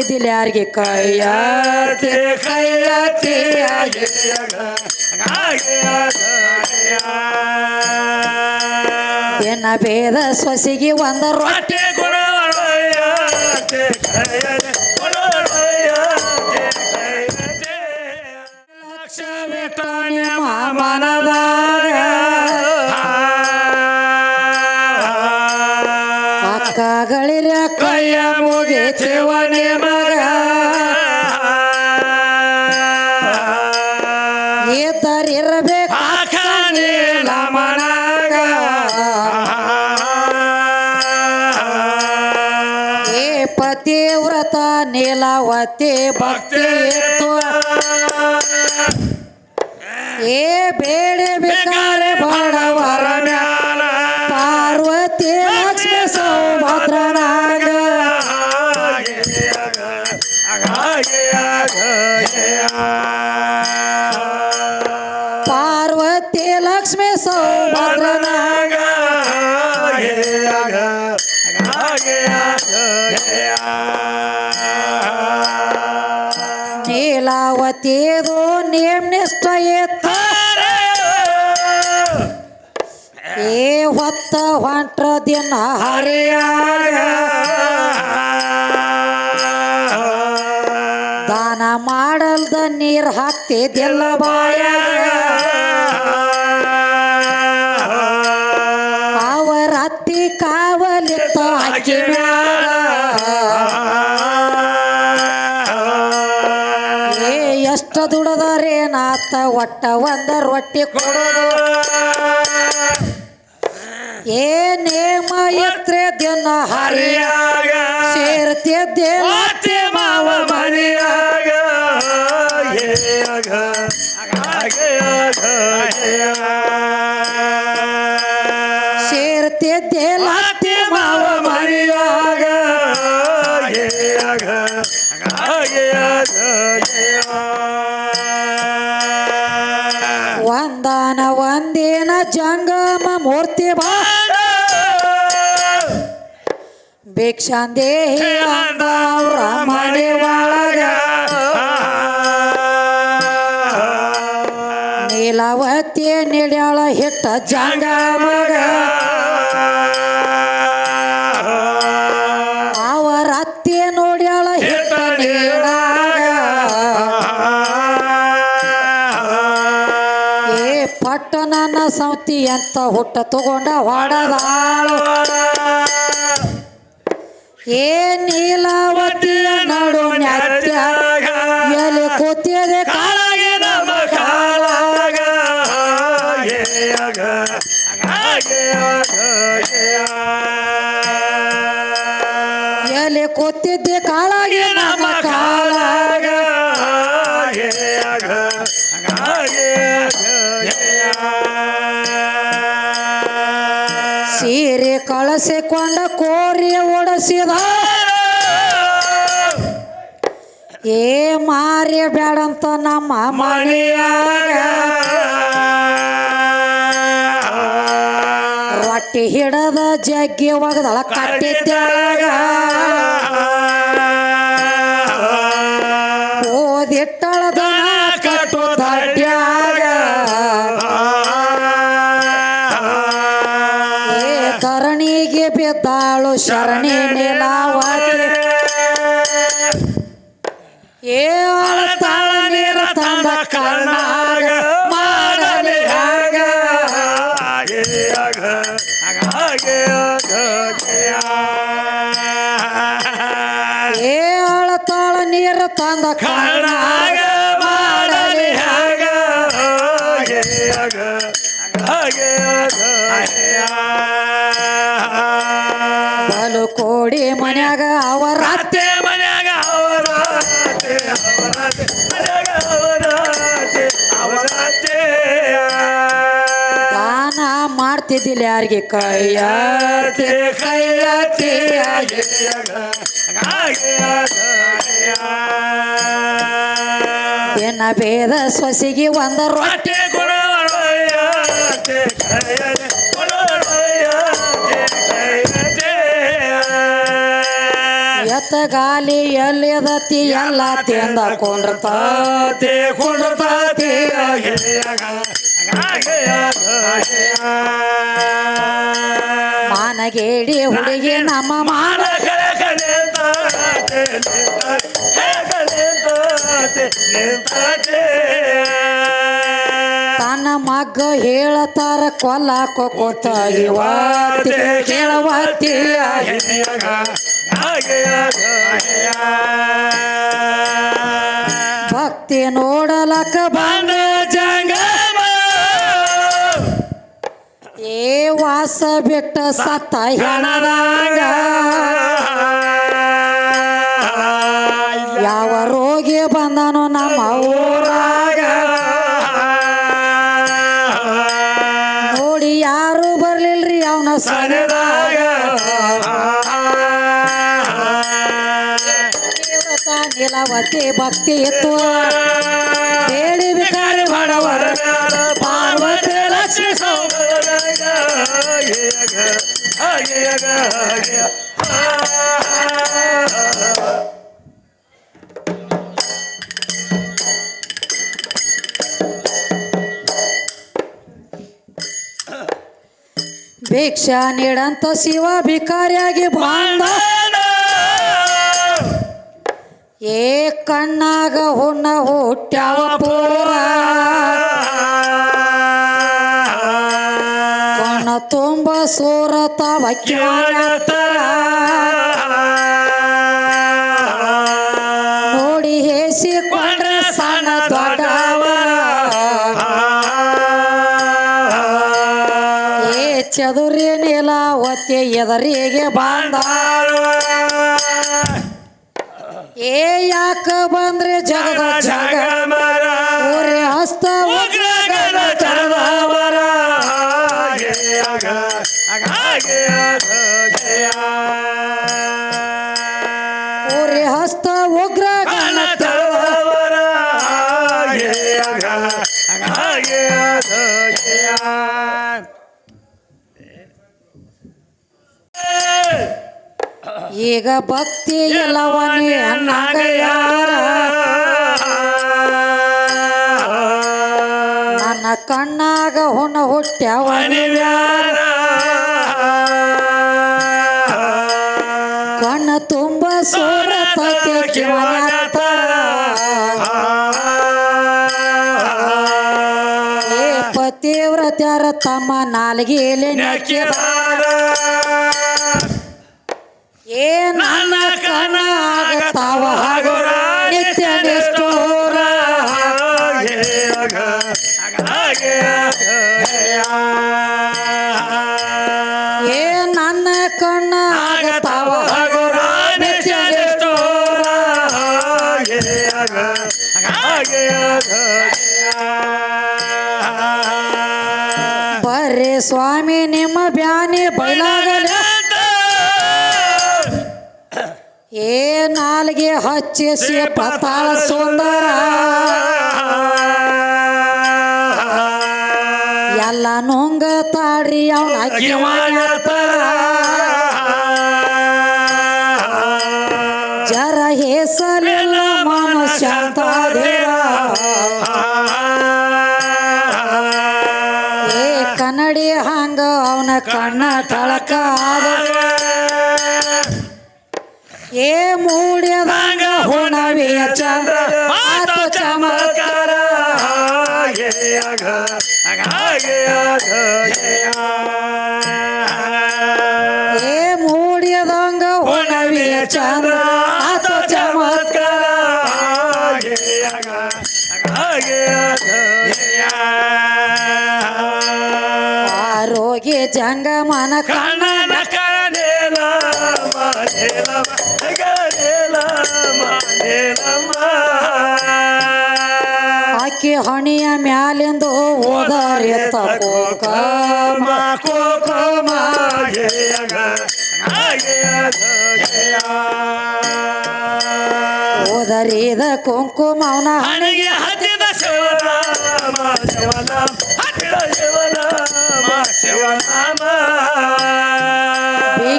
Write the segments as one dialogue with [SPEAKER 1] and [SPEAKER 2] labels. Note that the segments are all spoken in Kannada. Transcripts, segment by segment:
[SPEAKER 1] ಮಾಡ್ತಿದ್ದಿಲ್ಲ ಯಾರಿಗೆ ಕೈಯಾತಿ ಕೈಯಾತಿ ಏನ ಭೇದ ಸೊಸಿಗೆ ಒಂದ ರೊಟ್ಟಿ ಲಕ್ಷ ಬಿಟ್ಟ ನಿಮ್ಮ ಮನದಾಗ ಅಕ್ಕಗಳಿರ ಕೈಯ ಮುಗಿತೇವ ನಿಮಗ ಇದ್ದರಿರ್ಬೇಕು ನೀಲ ಮನಾಗ ಏ ಪತಿವ್ರತ ನೀಲವತಿ ಭಕ್ತಿ ಇತ್ತು ಏ ಬೇಡಿ ಬೇಕಾರೆ ಬಡವರ ಮ್ಯಾಲ ಪಾರ್ವತಿ ಲಕ್ಷ್ಮಿ ಸೌಭದ್ರನಾಗ ಪಾರ್ವತಿ ಲಕ್ಷ್ಮಿ ಸೌಭದ್ರನಾಗ ನೀಲಾವತಿದು ನೇಮ್ನಿಷ್ಠ ಇತ್ತ ಏ ಹೊತ್ತ ಹೊಂಟ್ರ ದಿನ ಹರಿಯಾಗ ದಾನ ಮಾಡಲ್ದ ನೀರ್ ಹಾಕ್ತಿದ್ದಿಲ್ಲ ಬಾಯಾಗ ಅವರ ಅತ್ತಿ ಕಾವಲಿತ್ತ ಅಕ್ಕಿ ಮ್ಯಾಗ ಏ ಎಷ್ಟ ದುಡದರೇನಾತ ಒಟ್ಟ ಒಂದ ರೊಟ್ಟಿ ಕೊಡೋದು ಏ ನೇಮ ಎತ್ರೆ ದಿನ ಹರಿಯಾಗ ಸೇರ್ತಿದ್ದೆ ಅತ್ತಿ ಮಾವ ಮನೆಯಾಗ ಸೇರ್ತಿದ್ದೆ ಅತ್ತಿ ಮಾವ ಮನೆಯಾಗ ಒಂದಾನ ಒಂದಿನ ಜಂಗಮ ಮೂರ್ತಿ ಬಾ ಭಿಕ್ಷಾಂದೇಹಿ ಅಂದವ್ರ ಮನೆ ಒಳಗ ನೀಲವತಿ ನಿಡ್ಯಾಳ ಹಿಟ್ಟ ಜಂಗಮಗ ಅವರ ಅತ್ತಿ ನೋಡ್ಯಾಳ ಹಿಟ್ಟ ನೀಡಾಗ ಏ ಪಟ್ಟಣನ ಸೌತಿ ಅಂತ ಹುಟ್ಟ ತಗೊಂಡ ಹೊಡದಾಳು ಏ ನೀಲಾವತಿಯ ನಡು ನ್ಯಾತ್ಯಾಗ ಎಲ್ಲಿ ಕೂತಿದೆ ಕಾಳಗೆ ನಮ್ಮ ಕಾಳಾಗ ಎಲ್ಲಿ ಕೂತಿದ್ದೆ ಕಾಳಗೆ ನಮ್ಮ ಕಾಳಾಗ ಸೀರೆ ಕಳಸಿಕೊಂಡ ಕೋರಿ ಓಡಿಸಿದ ಏ ಮಾರಿ ಬ್ಯಾಡಂತ ನಮ್ಮ ಮನೆಯಾಗ ರೊಟ್ಟಿ ಹಿಡದ ಜಗ್ಗಿ ಒಗದಳ ಕಟ್ಟಿದ್ದಾಗ ಓದಿಟ್ಟಳದ ಕಟ್ಟು ದಡ್ಯಾಗ ಧರಣಿಗೆ ಬಿದ್ದಾಳು ಶರಣಿ ನೀಲಾವತಿ ಏ ಅಳತಾಳ ನೀರ ತಂದ ಕರ್ನಾಗ ಮಾಡಲಿ ಹಾಗ ಏ ಅಳತಾಳ ನೀರ ತಂದ ಕರ್ನಾಗ ಮಾಡಲಿ ಹಾಗ ಬಲು ಕೋಡಿ ಮನ್ಯಾಗ ಅವರ ಅತ್ತೆ ಮನ್ಯಾಗ ದಾನ ಮಾಡ್ತಿದ್ದಿಲ್ಲ ಯಾರಿಗೆ ಕೈಯಾತಿ ಕೈಯಾತಿ ಏನ ಭೇದ ಸೊಸಿಗೆ ಒಂದ ರೊಟ್ಟಿ ಎತ್ತ ಗಾಲಿ ಎಲ್ಲಿದತಿ ಎಲ್ಲ ತಿಂದ ಕೊಂಡ್ರತಾತಿ ಕೊಂಡ್ರತಾತಿ ಮಾನಗೇಡಿ ಹುಡುಗಿ ನಮ್ಮ ಮಾನ ತನ್ನ ಮಗ್ಗ ಹೇಳತಾರ ಕೊಲ್ಲಾಕ ಕೂತ ಇವತ್ತಿ ಕೇಳವತ್ತಿ ಭಕ್ತಿ ನೋಡಲಕ ಬಂದ ಜಂಗಮ ಏ ವಾಸ ಬಿಟ್ಟ ಸತ್ತ ಹೆಣದಾಗ ಯಾವ ರೋಗಿ ಬಂದನು ನಮ್ಮ ಊರಾಗ ನೋಡಿ ಯಾರು ಬರ್ಲಿಲ್ರಿ ಅವನ ಸರಿದಾಗ ನೀಲವತಿ ಭಕ್ತಿ ಇತ್ತು ಹೇಳಿ ಬಿಕಾರಿ ಮಾಡವರ ಪಾರ್ವತಿ ಲಕ್ಷ್ಮಿ ಭಿಕ್ಷಾ ನೀಡಂತ ಶಿವ ಭಿಕಾರಿಯಾಗಿ ಬಂದ ಏ ಕಣ್ಣಾಗ ಹುಣ್ಣ ಹುಟ್ಟ್ಯಾವ ಪೂರ ಕಣ್ಣ ತುಂಬ ಸೂರತ ನೋಡಿ ಹೇಸಿಕೊಂಡ್ರೆ ಸಣ್ಣ ದೊಡ್ಡವ ಏ ಚದುರಿ ನೀಲಾವತಿ ಎದರಿಗೆ ಬಂದ ಏ ಯಾಕ ಬಂದ್ರೆ ಜಗದ ಜಗ ಊರೇ ಹಸ್ತ ಚರದವರ ಊರೇ ಹಸ್ತ ಉಗ್ರ ಚರದವರ ಈಗ ಭಕ್ತಿ ಎಲ್ಲವನೇ ಅನ್ನಾಗ ಯಾರ ನನ್ನ ಕಣ್ಣಾಗ ಹುಣ ಹುಟ್ಟ್ಯಾವನಿವ್ಯಾರ ಕಣ್ಣ ತುಂಬ ಸೂರತತೆ ಕಿವನತ್ತ ಏ ಪತಿವ್ರತ್ಯರ ತಮ್ಮ ನಾಲ್ಗೆಯಲ್ಲಿ ನಕ್ಕಿದಾರ ಏ ನನ್ನ ಕಣ್ಣ ಆಗತಾವ ಹಗುರ ನಿತ್ಯ ನಿಷ್ಠೂರ ಏ ನನ್ನ ಕಣ್ಣ ಆಗತಾವ ಹಗುರ ನಿತ್ಯ ನಿಷ್ಠೂರ ಬರ್ರಿ ಸ್ವಾಮಿ ನಿಮ್ಮ ಬ್ಯಾನಿ ಬೈಲಾಗಲ ಏ ನಾಲ್ಗೆ ಹಚ್ಚಿಸಿ ಪತಾಳ ಸುಂದರ ಎಲ್ಲ ನುಂಗ ತಾಡ್ರಿ ಅವನ ಜರ ಹೇಸಲಿಲ್ಲ ಮನುಷ್ಯ ಏ ಕನ್ನಡಿ ಹಂಗ ಅವನ ಕಣ್ಣ ತಳಕ ಏ ಮೂಡ್ಯದಂಗ ಹುಣವಿಯ ಚಂದ್ರ ಮಾತು ಚಮತ್ಕಾರ ಏ ಮೂಡ್ಯದಂಗ ಹುಣವಿಯ ಚಂದ್ರ ಮಾತು ಚಮತ್ಕಾರ ಆರೋಗ್ಯ ಜಂಗಮನ ಕಣ್ಣನ ಆಕಿ ಹಣಿಯ ಮ್ಯಾಲಿಂದು ಓದಾರಿ ತಕೋಕಮ ಓದರಿದ ಕುಂಕುಮ ಅವನ ಹಣಿಗೆ ಹತ್ತಿದ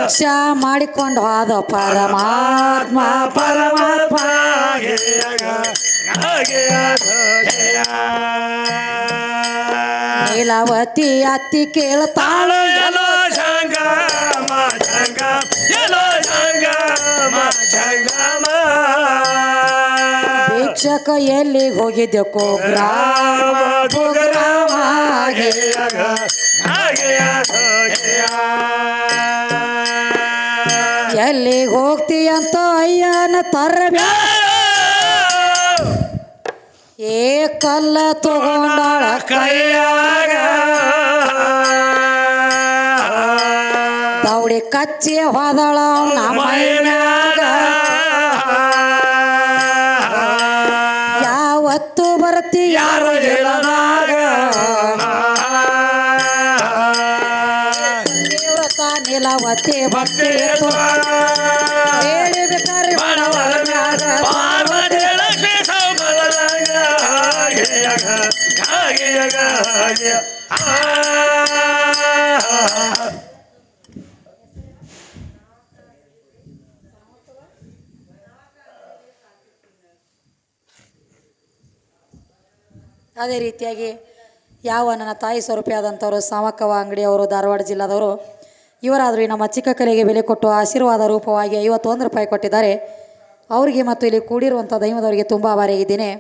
[SPEAKER 1] ಭಿಕ್ಷಾ ಮಾಡಿಕೊಂಡು ಹೋದ ಪರಮಾತ್ಮ
[SPEAKER 2] ಪರಮಾತ್ಮ
[SPEAKER 1] ನೀಲವತಿ ಅತ್ತಿ ಕೇಳ್ತಾಳ
[SPEAKER 2] ಎಲ್ಲೋ ಜಂಗಮ ಎಲ್ಲೋ ಜಂಗಮ
[SPEAKER 1] ಭಿಕ್ಷಕ ಎಲ್ಲಿಗೆ ಹೋಗಿದ್ದೆ
[SPEAKER 2] ಕುಗ್ರಾಮ
[SPEAKER 1] ಎಲ್ಲಿಗೆ ಹೋಗ್ತೀಯಂತ ಅಯ್ಯನ ತರಬ್ಯಾ ಏ ಕಲ್ಲ ತಗೊಂಡಾಳ
[SPEAKER 2] ಕೈಯಾಗ
[SPEAKER 1] ದೌಡಿ ಕಚ್ಚಿ ಹೋದಳ ಮೈಮ್ಯಾಗ ಯಾವತ್ತು ಬರ್ತಿ
[SPEAKER 2] ಯಾರು ಹೇಳದಾಗ
[SPEAKER 1] ನೀಲವತಿ ಭಕ್ತಿ ಹೇಳಿ ಬೇಕಾರಿ ಅದೇ ರೀತಿಯಾಗಿ ಯಾವ ನನ್ನ ತಾಯಿ ಸ್ವರೂಪಿಯಾದಂಥವರು ಸಾಮಕ್ಕವ ಅಂಗಡಿಯವರು ಧಾರವಾಡ ಜಿಲ್ಲಾದವರು ಇವರಾದರೂ ನಮ್ಮ ಚಿಕ್ಕ ಕಲೆಗೆ ಬೆಲೆ ಕೊಟ್ಟು ಆಶೀರ್ವಾದ ರೂಪವಾಗಿ 51 ರೂಪಾಯಿ ಕೊಟ್ಟಿದ್ದಾರೆ. ಅವರಿಗೆ ಮತ್ತು ಇಲ್ಲಿ ಕೂಡಿರುವಂಥ ದೈವದವರಿಗೆ ತುಂಬ ಆಭಾರಿಯಾಗಿದ್ದೇನೆ.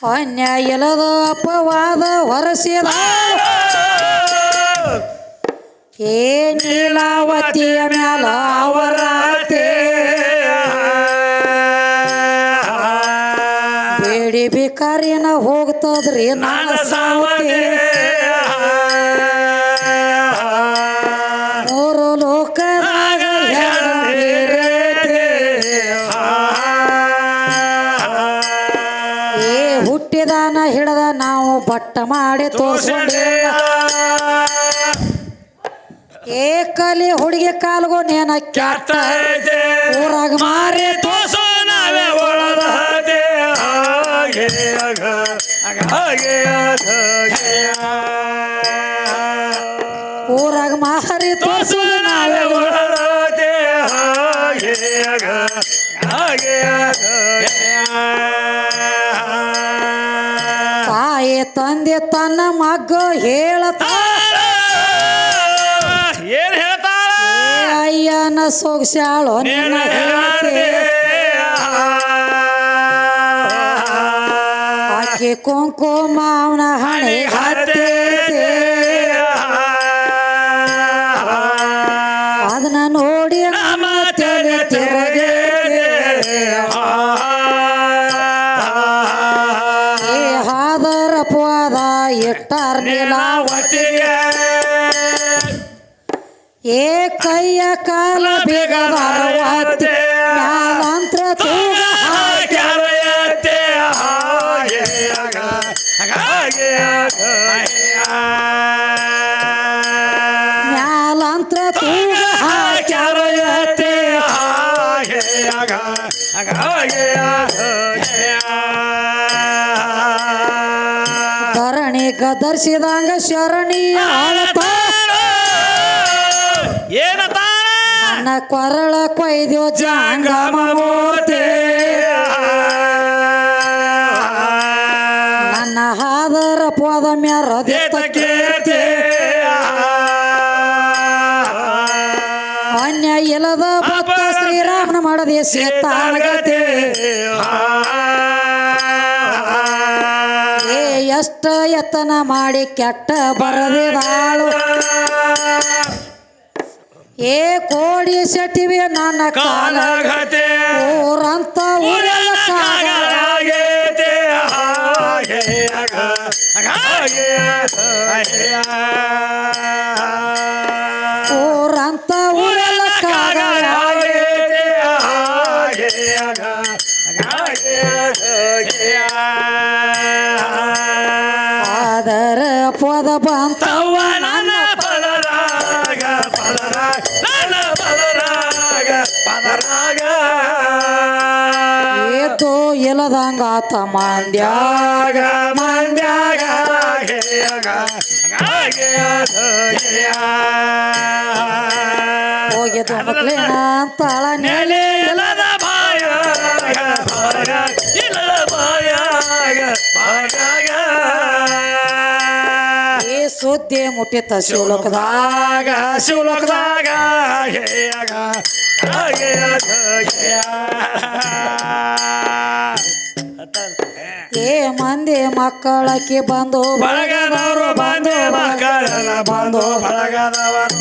[SPEAKER 1] ಅನ್ಯಾಯದ ಅಪವಾದ ಹೊರಸಿದ ಏ ನೀಲಾವತಿಯ ಮ್ಯಾಲ ಅವರಾತೆ ಬೇಡಿ ಭಿಕಾರಿನ ಹೋಗ್ತದ್ರಿ ನನ್ನ ಸಾವತೆ ಮೂರು ಲೋಕದಾಗ ಹುಟ್ಟಿದಾನ ಹಿಡದ ನಾವು ಬಟ್ಟ ಮಾಡಿ ತೋರಿಸ್ಕೊಂಡಿಲ್ಲ ಏಕಲಿ ಹುಡುಗಿ ಕಾಲ್ಗೋ ನೇನ ಕ್ಯಾಟ ಊರಾಗ ಮಾರಿ
[SPEAKER 2] ತೋಸೋ ನಾವೇ ಒಳದ
[SPEAKER 1] ಊರಾಗ ಮಾರಿ ತೋಸೋ
[SPEAKER 2] ನಾವೇ ಒಳದ
[SPEAKER 1] ತಾಯಿ ತಂದೆ ತನ್ನ ಮಗ್ಗ ಹೇಳತಾಳ
[SPEAKER 2] ಏನ್ ಹೇಳ್ತಾಳ
[SPEAKER 1] ಅಯ್ಯನ ಸೊಗ್ಸಾಳೋ ನಿನ್ನ ಹೇಳ್ತೆ ಆಕೆ ಕುಂಕುಮ ಅವನ ಹಣೆ ಹತ್ತೆ ಅದನ್ನ ನೋಡಿ ನಮ್ಮ ತಲೆ ತಿರುಗಿ ಹಾದರ ಪೋದ ಇಟ್ಟಾರ ನೀಲಾವತಿಗೆ ಏ ಕೈಯ ಕಾಲ ಬೇಗವಾರವತ್ತೆ ಮ್ಯಾಲಂತ್ರ ತೂಗ ಮ್ಯಾಲಂತ್ರ ತೂಗ
[SPEAKER 2] ಹಾಕ್ಯಾರಯತೆ
[SPEAKER 1] ಧರಣಿ ಗದರ್ಸಿದಂಗ ಶರಣಿಯ ಆಳತ
[SPEAKER 2] ಏನತ
[SPEAKER 1] ನನ್ನ ಕೊರಳ ಕೊಯ್ದ್ಯೋ ಜಾಂಗಮ ಮೂರ್ತಿ ನನ್ನ ಹಾದರ ಪೋದ ಮ್ಯಾರದಿತ್ತ ಕೀರ್ತಿ ಅನ್ಯ ಇಲ್ಲದ ಭಕ್ತ ಶ್ರೀರಾಮನ ಮಾಡದೆ ಸೀತಾಳಗತಿ ಏ ಎಷ್ಟ ಯತ್ನ ಮಾಡಿ ಕೆಟ್ಟ ಬರದಿದಾಳು ಏ ಕೋಡಿ ಸೆಟ್ಟಿವೆ ನನ್ನ
[SPEAKER 2] ಕಾಲಗತೆ
[SPEAKER 1] ಊರಂತ ಊರೆಲ್ಲ
[SPEAKER 2] ಆಗೇತೆ
[SPEAKER 1] ಊರಂತ ಊರೆಲ್ಲ ಆದರ ಪದ ಬಂತವ್ವ ನನ್ನ ಇಲ್ಲದಂಗ ಆತ ಮಂದ್ಯಾ
[SPEAKER 2] ಮಂದ್ಯಾಗ
[SPEAKER 1] ಹೋಗಿದ್ದು ಮಕ್ಕಳೇನ ತಾಳ
[SPEAKER 2] ನೆಲೆ ಇಲ್ಲದ ಬಾಯ ಇಲ್ಲದ ಬಾಯಾಗ ಬಾಯಾಗ
[SPEAKER 1] ಈ ಸುದ್ದಿ ಮುಟ್ಟಿತ ಶಿವಲೋಕದಾಗ
[SPEAKER 2] ಶಿವಲೋಕದಾಗ
[SPEAKER 1] ಏ ಮಂದಿ ಮಕ್ಕಳಕ್ಕೆ ಬಂದು
[SPEAKER 2] ಬಳಗದವರು ಬಂದು ಮಕ್ಕಳೆಲ್ಲ ಬಂದು ಬಳಗದವರು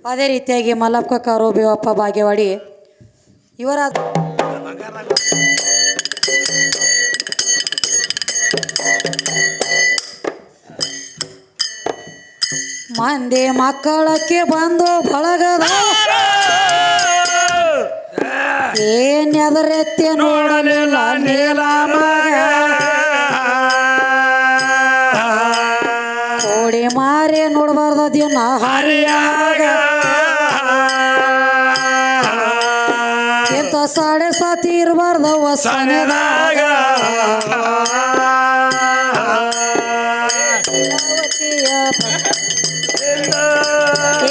[SPEAKER 1] ಅದೇ ರೀತಿಯಾಗಿ ಮಲ್ಲಪ್ಪ ಕಾರು ಬೇವಪ್ಪ ಬಾಗೇವಾಡಿ ಇವರ ಮಂದಿ ಮಕ್ಕಳಕ್ಕೆ ಬಂದು ಬಳಗದ ಏನೆದರೆತ್ತಿ ನೋಡಲಿಲ್ಲ ನೀಲ ಮಗ ಕೋಡಿ ಮಾರಿ ನೋಡಬಾರ್ದ ದಿನ ಹರಿಯಾಗ ಇಂಥ 7:30 ಇರಬಾರ್ದ ವಸನದಾಗ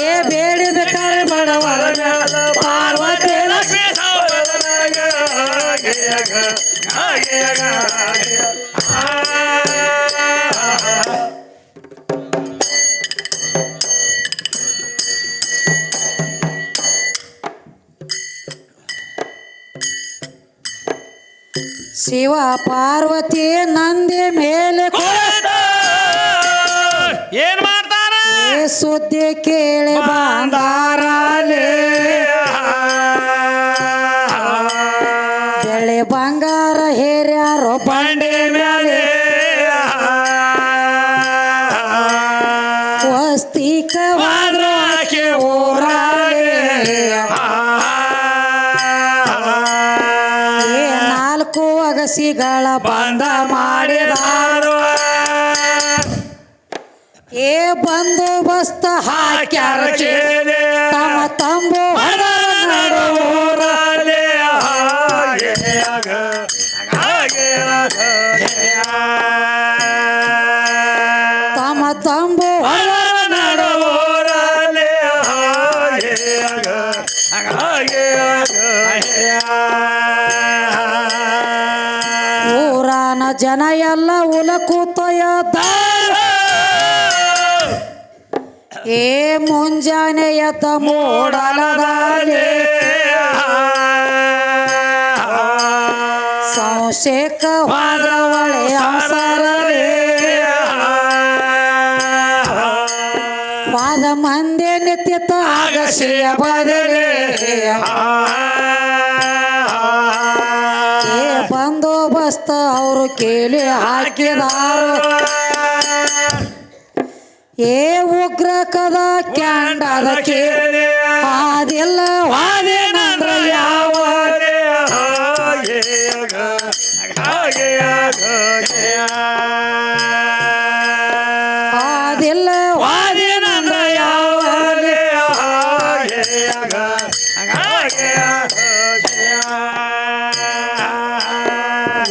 [SPEAKER 1] ಏ ಬೇಡಿ ಬೇಕಾರೆ ಬಡವರ ಪಾರ್ವತಿ ಲಕ್ಷ್ಮೀ ಶಿವ ಪಾರ್ವತಿ ನಂದಿ ಮೇಲೆ
[SPEAKER 2] ಏನ್ ಮಾಡ್ತಾರ
[SPEAKER 1] ಸುದ್ದಿ ಕೇಳಿ ಬಂದಾರಲೆ ಬೆಳೆ ಬಂಗಾರ ಹೇರ್ಯಾರೋ
[SPEAKER 2] ಬಂಡೆ ಮೇಲೆ
[SPEAKER 1] ವಸ್ತಿಕವಾದ್ರು ಆಕೆ ಊರಾಗೆ ಏ 4 ಅಗಸಿಗಳ ಬಂದ ಮಾಡಿದಾರು ಏ ಬಂದೋಬಸ್ತ ಹಾಕ್ಯಾರ ತಮ್ಮ ತಂಬು
[SPEAKER 2] ಊರಾಲೆ
[SPEAKER 1] ತಮ್ಮ ತಂಬು
[SPEAKER 2] ಊರಾಲೆ
[SPEAKER 1] ಊರಾನ ಜನ ಎಲ್ಲ ಉಲ ಕೂತಯ್ಯದ ಏ ಮುಂಜಾನೆ ಎದ್ದ ಮೂಡಲದಾಲೆ ಸಂಶೇಕ ಹೋದ್ರ ಒಳೆ ಅವಸರಲೆ ವಾದ ಮಂದಿ ನಿತ್ಯತ ಆಗಸಿಯ ಬದಲೆ ಏ ಬಂದೋಬಸ್ತ ಅವರು ಕೇಳಿ ಹಾಕಿದಾರು ಏ ಉಗ್ರ ಕದ ಕ್ಯಾಂಡದ ಕೇಳಿ ಅದೆಲ್ಲ ವಾದೇನಂದ್ರ ಯಾವ ಅದೆಲ್ಲ ವಾದೇನಂದ್ರ ಯಾವ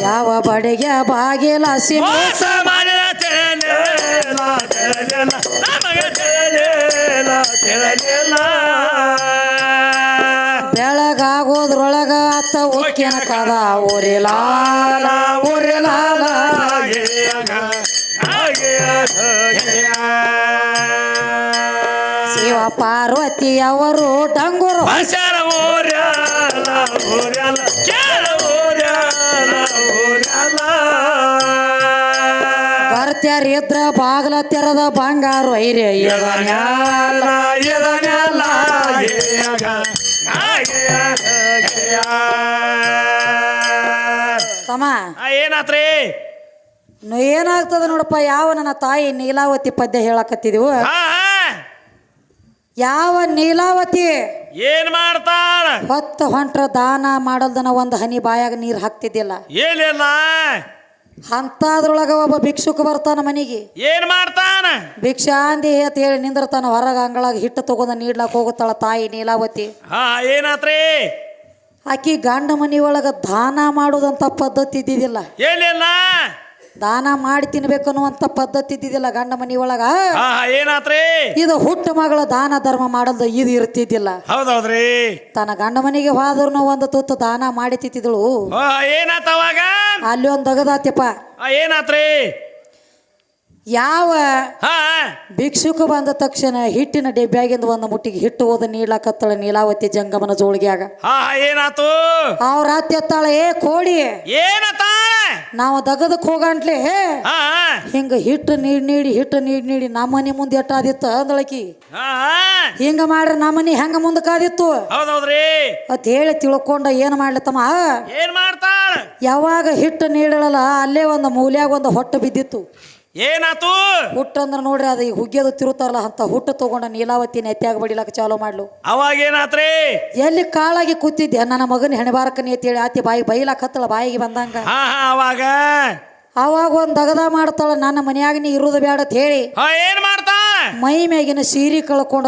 [SPEAKER 1] ಯಾವ ಬಡಿಗೆ ಬಾಗಿಲ
[SPEAKER 2] ಮೋಸ ಮಾಡಿದ ತಿಳಿಲಿಲ್ಲ ನಮಗೆ ತಿಳಿಲಿಲ್ಲ
[SPEAKER 1] ಬೆಳಗಾಗೋದ್ರೊಳಗ ಅತ್ತ ಉಕ್ಕಿನ ಕದ ಊರಿಲಾಲ ಊರಿಲಾಲ ಶಿವ ಪಾರ್ವತಿ ಅವರು ಡಂಗುರು
[SPEAKER 2] ಹಸರ ಊರ್ಯಾಲ ಊರ್ಯಾಲ ಕೇಳ ಊರ್ಯಾಲ ಊರ್ಯಾಲ
[SPEAKER 1] ಬರ್ತ್ಯಾರಿದ್ರ ಬಾಗ್ಲ ತೆರದ ಬಂಗಾರು ಐರ್ಯ
[SPEAKER 2] ಎದನ್ಯಾಲ ಎದನ್ಯಾಲ
[SPEAKER 1] ತಮ್ಮ
[SPEAKER 2] ಏನಾತ್ರಿ
[SPEAKER 1] ಏನಾಗ್ತದ ನೋಡಪ್ಪ. ಯಾವ ನನ್ನ ತಾಯಿ ನೀಲಾವತಿ ಪದ್ಯ ಹೇಳಕತ್ತಿದೀವು.
[SPEAKER 2] ಹಾ
[SPEAKER 1] ಯಾವ ನೀಲಾವತಿ
[SPEAKER 2] ಏನ್ ಮಾಡ್ತಾಳ
[SPEAKER 1] ಹೊತ್ತ ಹೊಂಟ್ರ ದಾನ ಮಾಡಲ್ದನ ಒಂದು ಹನಿ ಬಾಯಾಗ ನೀರು ಹಾಕ್ತಿದ್ದಿಲ್ಲ.
[SPEAKER 2] ಏನಿಲ್ಲ
[SPEAKER 1] ಅಂತದ್ರೊಳಗ ಒಬ್ಬ ಭಿಕ್ಷುಕ ಬರ್ತಾನ ಮನಿಗೆ.
[SPEAKER 2] ಏನ್ ಮಾಡ್ತಾನ
[SPEAKER 1] ಭಿಕ್ಷಾಂದಿ ಅಂತ ಹೇಳಿ ನಿಂದಿರ್ತಾನ. ಹೊರಗ ಅಂಗಳಾಗ ಹಿಟ್ಟು ತಗೊಂಡ ನೀಡ್ಲಾಕ ಹೋಗುತ್ತಾಳ ತಾಯಿ ನೀಲಾವತಿ.
[SPEAKER 2] ಹಾ ಏನಾತ್ರಿ
[SPEAKER 1] ಆಕಿ ಗಂಡ ಮನಿಯೊಳಗ ದಾನ ಮಾಡುದಂತ ಪದ್ಧತಿ ಇದ್ದಿದ್ದಿಲ್ಲ.
[SPEAKER 2] ಏನಿಲ್ಲ
[SPEAKER 1] ದಾನ ಮಾಡಿ ತಿನ್ಬೇಕನ್ನುವಂತ ಪದ್ಧತಿ ಇದ್ದಿದ್ದಿಲ್ಲ ಗಂಡ ಮನಿಯೊಳಗ.
[SPEAKER 2] ಹಾ ಏನಾತ್ರಿ
[SPEAKER 1] ಇದು ಹುಟ್ಟು ಮಗಳ ದಾನ ಧರ್ಮ ಮಾಡಲ್ದ ಇದು ಇರ್ತಿದ್ದಿಲ್ಲ.
[SPEAKER 2] ಹೌದೌದ್ರಿ
[SPEAKER 1] ತನ್ನ ಗಂಡ ಮನಿಗೆ ಹೋದ್ರೂ ಒಂದು ತುತ್ತು ದಾನ ಮಾಡಿ ತಿತ್ತಿದಳು.
[SPEAKER 2] ಏನಾತವಾಗ
[SPEAKER 1] ಅಲ್ಲಿ ಒಂದು ದಗದಾತ್ಯಪ್ಪ.
[SPEAKER 2] ಏನಾತ್ರಿ
[SPEAKER 1] ಯಾವ
[SPEAKER 2] ಹಾ
[SPEAKER 1] ಭಿಕ್ಷುಕ ಬಂದ ತಕ್ಷಣ ಹಿಟ್ಟಿನ ಡೆಬ್ಬ್ಯಾಗಿಂದ ಒಂದು ಮುಟ್ಟಿಗೆ ಹಿಟ್ಟು ಹೋದ ನೀಡ್ಲಾಕತ್ತಳ ನೀಲಾವತಿ ಜಂಗಮನ ಜೋಳಿಗ್ಯಾಗ.
[SPEAKER 2] ಹಾ ಏನಾತು
[SPEAKER 1] ಅವ್ರ ಅತ್ತೆತ್ತಾಳ, ಏ ಕೋಡಿ
[SPEAKER 2] ಏನತಾಳ
[SPEAKER 1] ನಾವು ದಗದಕ್ ಹೋಗಂಟ್ಲೆ
[SPEAKER 2] ಹಾ
[SPEAKER 1] ಹಿಂಗ ಹಿಟ್ಟು ನೀಡಿ ನೀಡಿ ನಮ್ಮನಿ ಮುಂದೆ ಎಟ್ಟಾದಿತ್ತ ಅಂದಳಕಿ.
[SPEAKER 2] ಹಾ
[SPEAKER 1] ಹಿಂಗ ಮಾಡ್ರ ನಮ್ಮನಿ ಹೆಂಗ ಮುಂದಕ್ಕಾದಿತ್ತು
[SPEAKER 2] ಹೌದೌದ್ರಿ
[SPEAKER 1] ಅತ್ ಹೇಳಿ ತಿಳ್ಕೊಂಡ ಏನ್ ಮಾಡ್ಲತ್ತಮ್ಮ.
[SPEAKER 2] ಏನ್ ಮಾಡ್ತಾಳ
[SPEAKER 1] ಯಾವಾಗ ಹಿಟ್ಟು ನೀಡಳಲ್ಲ ಅಲ್ಲೇ ಒಂದು ಮೂಲ್ಯಾಗ ಒಂದು ಹೊಟ್ಟು ಬಿದ್ದಿತ್ತು.
[SPEAKER 2] ಏನಾತು
[SPEAKER 1] ಹುಟ್ಟಂದ್ರ ನೋಡ್ರಿ ಅದು ಹುಗ್ಗಿಯದು ತಿರುತ್ತಾರಲ್ಲ ಅಂತ ಹುಟ್ಟು ತಗೊಂಡ ನೀಲಾವತಿ ನೆತ್ಯಾಗ ಬಡಿಲಾಕ ಚಾಲೂ ಮಾಡ್ಲು.
[SPEAKER 2] ಅವಾಗ ಏನಾತ್ರಿ
[SPEAKER 1] ಎಲ್ಲಿ ಕಾಳಾಗಿ ಕೂತಿದ್ದೆ ನನ್ನ ಮಗನ ಹೆಣಬಾರಕನಿ ಅಂತೇಳಿ ಆತಿ ಬಾಯಿ ಬೈಲಾಕ ಹತ್ತಳ. ಬಾಯಿಗೆ ಬಂದಂಗ
[SPEAKER 2] ಹಾ ಅವಾಗ
[SPEAKER 1] ಅವಾಗ ಒಂದ್ ದಗದ ಮಾಡ್ತಾಳ. ನನ್ನ ಮನ್ಯಾಗ ನೀ ಇರುದು ಬೇಡ ಅಂತ ಹೇಳಿ
[SPEAKER 2] ಏನ್ ಮಾಡ್ತಾಳ
[SPEAKER 1] ಮೈ ಮ್ಯಾಗಿನ ಸೀರೆ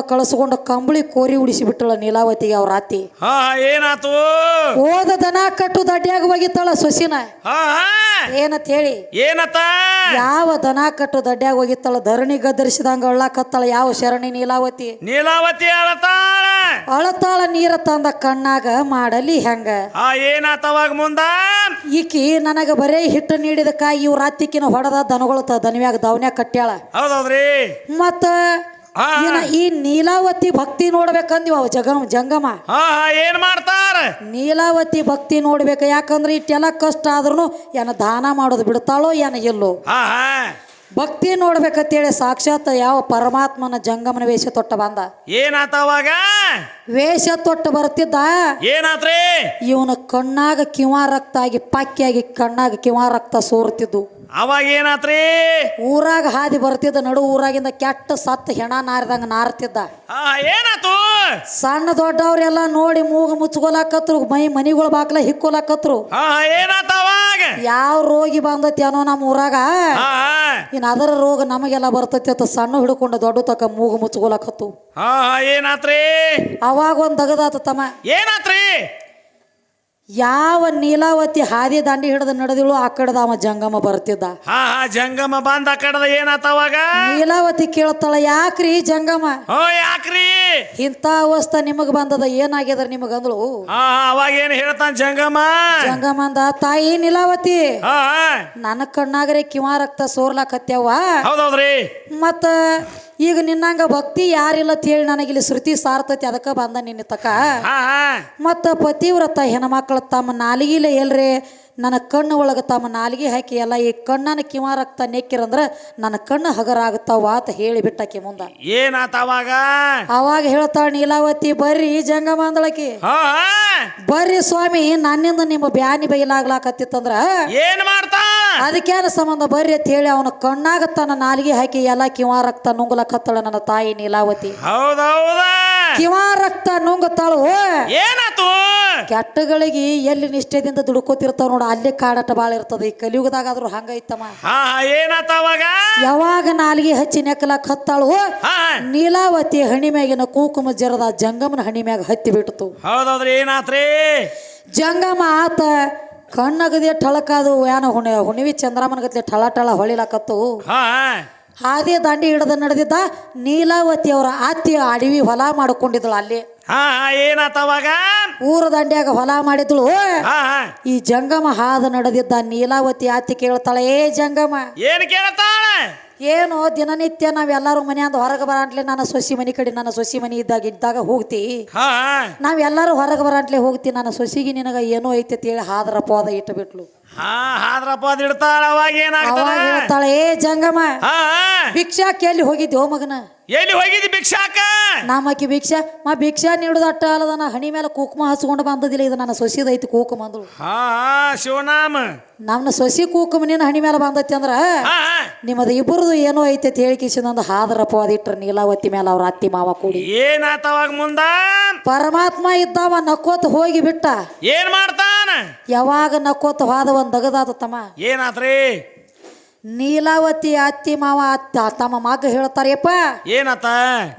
[SPEAKER 1] ಕಳ್ಸ್ಕೊಂಡು ಕಂಬಳಿ ಕೋರಿ ಉಡಿಸಿ ಬಿಟ್ಟಳ ನೀಲಾವತಿಗೆ ಅವ್ರ ಅತ್ತಿ.
[SPEAKER 2] ಹಾ ಏನಾತು
[SPEAKER 1] ಓದ ದನ ಕಟ್ಟು ದಡ್ಡಿಯಾಗ ಹೋಗಿತ್ತಾಳ ಸೊಸಿನ.
[SPEAKER 2] ಹಾ
[SPEAKER 1] ಏನಂತ ಹೇಳಿ
[SPEAKER 2] ಏನತ್ತ
[SPEAKER 1] ಯಾವ ದನ ಕಟ್ಟು ದಡ್ಡ್ಯಾಗ ಹೋಗಿತ್ತಾಳ ಧರಣಿ ಗದ್ದರಿಸಿದಂಗ ಅಳ್ಳಾಕತ್ತಾಳ. ಯಾವ ಶರಣಿ ನೀಲಾವತಿ
[SPEAKER 2] ಅಳತಾಳ
[SPEAKER 1] ಅಳತಾಳ ನೀರ ತಂದ ಕಣ್ಣಾಗ ಮಾಡಲಿ ಹೆಂಗ.
[SPEAKER 2] ಏನಾತವಾಗ ಮುಂದ
[SPEAKER 1] ಈಕಿ ನನಗ ಬರೇ ಹಿಟ್ಟು ನೀಡಿದಕ್ಕಾಗಿ ಇವ್ರ ಅತ್ತಿಕಿನ ಹೊಡೆದ ದನಗಳು ದನವ್ಯಾಗ ದವನ್ಯಾಗ ಕಟ್ಟ್ಯಾಳ.
[SPEAKER 2] ಹೌದೌದ್ರಿ
[SPEAKER 1] ಮತ್ತ ಈ ನೀಲಾವತಿ ಭಕ್ತಿ ನೋಡ್ಬೇಕಂದಿವ ಜಂಗಮ.
[SPEAKER 2] ಏನ್ ಮಾಡ್ತಾರ
[SPEAKER 1] ನೀಲಾವತಿ ಭಕ್ತಿ ನೋಡ್ಬೇಕ. ಯಾಕಂದ್ರೆ ಇಟ್ಟೆಲ್ಲ ಕಷ್ಟ ಆದ್ರೂ ಏನ ದಾನ ಮಾಡೋದು ಬಿಡ್ತಾಳೋ ಏನ ಇಲ್ಲೋ ಭಕ್ತಿ ನೋಡ್ಬೇಕಂತೇಳಿ ಸಾಕ್ಷಾತ್ ಯಾವ ಪರಮಾತ್ಮನ ಜಂಗಮನ ವೇಷ ತೊಟ್ಟ ಬಂದ.
[SPEAKER 2] ಏನಾತವಾಗ
[SPEAKER 1] ವೇಷ ತೊಟ್ಟ ಬರ್ತಿದ್ದ.
[SPEAKER 2] ಏನಾತ್ರಿ
[SPEAKER 1] ಇವನ ಕಣ್ಣಾಗ ಕಿವಾ ರಕ್ತ ಆಗಿ ಪಕ್ಕಿಯಾಗಿ ಕಣ್ಣಾಗ ಕಿವಾ ರಕ್ತ ಸೋರ್ತಿದ್ದು.
[SPEAKER 2] ಅವಾಗ ಏನಾತ್ರಿ
[SPEAKER 1] ಊರಾಗ ಹಾದಿ ಬರ್ತಿದ್ದ. ನಡು ಊರಾಗಿಂದ ಕೆಟ್ಟ ಸತ್ತ ಹೆಣ ನಾರಿದಂಗ ನಾರ್ತಿದ್ದ.
[SPEAKER 2] ಏನಾತು
[SPEAKER 1] ಸಣ್ಣ ದೊಡ್ಡವ್ರೆಲ್ಲ ನೋಡಿ ಮೂಗು ಮುಚ್ಕೊಲಾಕತ್ರು. ಮನಿಗಳು ಬಾಕ್ಲ ಹಿಕ್ಕೊಲಾಕತ್ರು.
[SPEAKER 2] ಏನಾತವಾಗ
[SPEAKER 1] ಯಾವ ರೋಗಿ ಬಂದತಿ ಅನ್ನೋ ನಮ್ಮ ಊರಾಗ ಇನ್ ಅದರ ರೋಗ ನಮಗೆಲ್ಲ ಬರ್ತತಿ ಅಂತ ಸಣ್ಣ ಹಿಡ್ಕೊಂಡು ದೊಡ್ಡ ತಕ ಮೂಗು ಮುಚ್ಕೊಲಾಕತ್ತು.
[SPEAKER 2] ಏನಾತ್ರಿ
[SPEAKER 1] ಅವಾಗ ಒಂದ್ ದಗದಾತ ತಮ್ಮ.
[SPEAKER 2] ಏನಾತ್ರಿ
[SPEAKER 1] ಯಾವ ನೀಲಾವತಿ ಹಾದಿ ದಾಂಡಿ ಹಿಡಿದು ನಡೆದಿಳು ಆ ಕಡೆದ ಅವ ಜಂಗಮ ಬರ್ತಿದ್ದ.
[SPEAKER 2] ಜಂಗಮ ಬಂದ ಕಡದ ಏನಾತವಾಗ
[SPEAKER 1] ನೀಲಾವತಿ ಕೇಳ್ತಾಳ, ಯಾಕ್ರಿ ಜಂಗಮ
[SPEAKER 2] ಯಾಕ್ರಿ
[SPEAKER 1] ಇಂಥ ಅವಸ್ಥೆ ನಿಮಗ್ ಬಂದದ ಏನಾಗ್ಯದ ನಿಮಗ ಅಂದಳು.
[SPEAKER 2] ಅವಾಗ ಏನ್ ಹೇಳ್ತಾನ
[SPEAKER 1] ಜಂಗಮ ಅಂದ, ತಾಯಿ ನೀಲಾವತಿ ನನ್ನ ಕಣ್ಣಾಗರೆ ಕಿವಾ ರಕ್ತ ಸೋರ್ಲಾಕತ್ಯಾವ.
[SPEAKER 2] ಹೌದೌದ್ರಿ
[SPEAKER 1] ಮತ್ತ ಈಗ ನಿನ್ನಂಗ ಭಕ್ತಿ ಯಾರಿಲ್ಲ ಅಂತ ಹೇಳಿ ನನಗಿಲ್ಲಿ ಶ್ರುತಿ ಸಾರ್ತತಿ ಅದಕ್ಕ ಬಂದ ನಿನ್ನ ತಕ. ಮತ್ತ ಪತಿವ್ರತ ಹೆಣ್ಮಕ್ಳ ತಮ್ಮ ನಾಲಿಗಿಲೆ ಎಲ್ರಿ ನನ್ನ ಕಣ್ಣು ಒಳಗೆ ತಮ್ಮ ನಾಲಿಗೆ ಹಾಕಿ ಎಲ್ಲ ಈ ಕಣ್ಣನ ಕಿವಾ ರಕ್ತ ನೆಕ್ಕಿರಂದ್ರ ನನ್ನ ಕಣ್ಣು ಹಗರ ಆಗುತ್ತಾವ ಅಂತ ಹೇಳಿ ಬಿಟ್ಟಕಿ ಮುಂದ.
[SPEAKER 2] ಏನಾತವಾಗ
[SPEAKER 1] ಅವಾಗ ಹೇಳ್ತಾಳ ನೀಲಾವತಿ, ಬರ್ರಿ ಜಂಗಮ ಅಂದಳಕಿ. ಬರ್ರಿ ಸ್ವಾಮಿ, ನನ್ನಿಂದ ನಿಮ್ಮ ಬ್ಯಾನಿ ಬೈಲಾಗ್ಲಾಕತ್ತಿತ್ತಂದ್ರ
[SPEAKER 2] ಏನ್ ಮಾಡ್ತಾ
[SPEAKER 1] ಅದಕ್ಕೇನ ಸಂಬಂಧ ಬರ್ರಿ ಅಂತ ಹೇಳಿ ಅವನ ಕಣ್ಣಾಗ ತನ್ನ ನಾಲಿಗೆ ಹಾಕಿ ಎಲ್ಲ ಕಿವಾ ರಕ್ತ ನುಂಗ್ಲಕತ್ತಳ ನನ್ನ ತಾಯಿ ನೀಲಾವತಿ.
[SPEAKER 2] ಹೌದೌದ
[SPEAKER 1] ಕಿವಾ ರಕ್ತ ನುಂಗತಾಳು.
[SPEAKER 2] ಏನಾತು
[SPEAKER 1] ಕೆಟ್ಟಗಳಿಗೆ ಎಲ್ಲಿ ನಿಷ್ಠೆದಿಂದ ದುಡ್ಕೋತಿರ್ತಾವ ನೋಡ, ಅಲ್ಲೇ ಕಾಡಾಟ ಬಾಳ ಇರ್ತದ. ಈ ಕಲಿಯುಗದಾಗಾದ್ರೂ ಹಂಗ ಐತಮ್ಮ.
[SPEAKER 2] ಏನಾತವಾಗ
[SPEAKER 1] ಯಾವಾಗ ನಾಲಿಗೆ ಹಚ್ಚಿ ನೆಕ್ಕಲಾಕ ಹತ್ತಾಳು ನೀಲಾವತಿ ಹಣಿ ಮ್ಯಾಗಿನ ಕುಂಕುಮ ಜರದ ಜಂಗಮನ ಹಣಿ ಮ್ಯಾಗ ಹತ್ತಿ ಬಿಡ್ತು.
[SPEAKER 2] ಹೌದೌದ್ರಿ ಏನಾತ್ರಿ
[SPEAKER 1] ಜಂಗಮ ಆತ ಕಣ್ಣಗದೆ ಠಳಕಾದು ಯಾನ ಹುಣಿವಿ ಚಂದ್ರಮನಗತ್ಲೆ ಠಳ ಠಳ ಹೊಳಿಲಾಕತ್ತು. ಹಾದಿ ದಾಂಡಿ ಹಿಡಿದ ನಡೆದಿದ್ದ ನೀಲಾವತಿ ಅವರ ಅತ್ತಿ ಅಡವಿ ಹೊಲ ಮಾಡ್ಕೊಂಡಿದ್ದಳು ಅಲ್ಲಿ.
[SPEAKER 2] ಏನಾತವಾಗ
[SPEAKER 1] ಊರ ದಂಡ್ಯಾಗ ಹೊಲ ಮಾಡಿದ್ಳು. ಈ ಜಂಗಮ ಹಾದ ನಡೆದಿದ್ದ ನೀಲಾವತಿ ಅತ್ತಿ ಕೇಳ್ತಾಳೆ, ಏ ಜಂಗಮ
[SPEAKER 2] ಏನ್ ಕೇಳ್ತಾಳ?
[SPEAKER 1] ಏನು ದಿನನಿತ್ಯ ನಾವೆಲ್ಲರೂ ಮನೆಯಿಂದ ಹೊರಗೆ ಬರಂಟ್ಲೆ ನನ್ನ ಸೊಸಿ ಮನಿ ಕಡೆ ನನ್ನ ಸೊಸಿ ಮನಿ ಇದ್ದಾಗ ಹೋಗ್ತಿ, ನಾವೆಲ್ಲರೂ ಹೊರಗೆ ಬರಂಟ್ಲೆ ಹೋಗ್ತಿ, ನನ್ನ ಸೊಸಿಗೆ ನಿನಗ ಏನೋ ಐತಿ ಅಂತ ಹೇಳಿ ಹಾದ್ರ ಪೋದ ಇಟ್ಟು ಬಿಟ್ಲು.
[SPEAKER 2] ಇಡ್ತಾಳ. ಅವಾಗ
[SPEAKER 1] ಹೇಳ್ತಾಳೆ, ಏ ಜಂಗಮ ಭಿಕ್ಷಾಕ್ಕೆ ಎಲ್ಲಿ ಹೋಗಿದ್ದೆ ಮಗನ?
[SPEAKER 2] ಎಲ್ಲಿ ಹೋಗಿದ್ದಿ ಭಿಕ್ಷಾಕ
[SPEAKER 1] ನಮ್ಮಕ್ಕಿ ಭಿಕ್ಷಾ ನೀಡುದ ಅಟ್ಟ ಅಲ್ಲದ ನಾ ಹಣಿ ಮೇಲೆ ಕುಕುಮ ಹಚ್ಕೊಂಡು ಬಂದದಿಲ್ಲ ಇದು ನನ್ನ ಸೊಸಿದೈತಿ ಕುಕುಮ ಅಂದ್ರು
[SPEAKER 2] ಹಾ ಶಿವನಾಮ
[SPEAKER 1] ನಮ್ಮ ಸೊಸಿ ಕುಕುಮ ನಿನ್ನ ಹಣಿ ಮೇಲೆ ಬಂದೈತಿ ಅಂದ್ರ ನಿಮ್ಮದು ಇಬ್ಬರದು ಏನೋ ಐತೈತಿ ಹೇಳಿಕಿಸಿಂದ ಹಾದರಪ್ಪ ಅದಿಟ್ರ ನೀಲಾವತಿ ಮೇಲೆ ಅವ್ರ ಅತ್ತಿ ಮಾವ ಕೂಡಿ
[SPEAKER 2] ಏನಾತವಾಗ ಮುಂದ
[SPEAKER 1] ಪರಮಾತ್ಮ ಇದ್ದಾವ ನಕ್ಕೋತ ಹೋಗಿ ಬಿಟ್ಟ
[SPEAKER 2] ಏನ್ ಮಾಡ್ತಾನ
[SPEAKER 1] ಯಾವಾಗ ನಕ್ಕೋತ ಹೋದ ಒಂದ್ ದಗದಾತ ತಮ್ಮ
[SPEAKER 2] ಏನಾತ್ರಿ
[SPEAKER 1] ನೀಲಾವತಿ ಅತ್ತಿ ಮಾವ ತಮ್ಮ ಮಗ ಹೇಳ್ತಾರಪ್ಪ
[SPEAKER 2] ಏನತ್ತ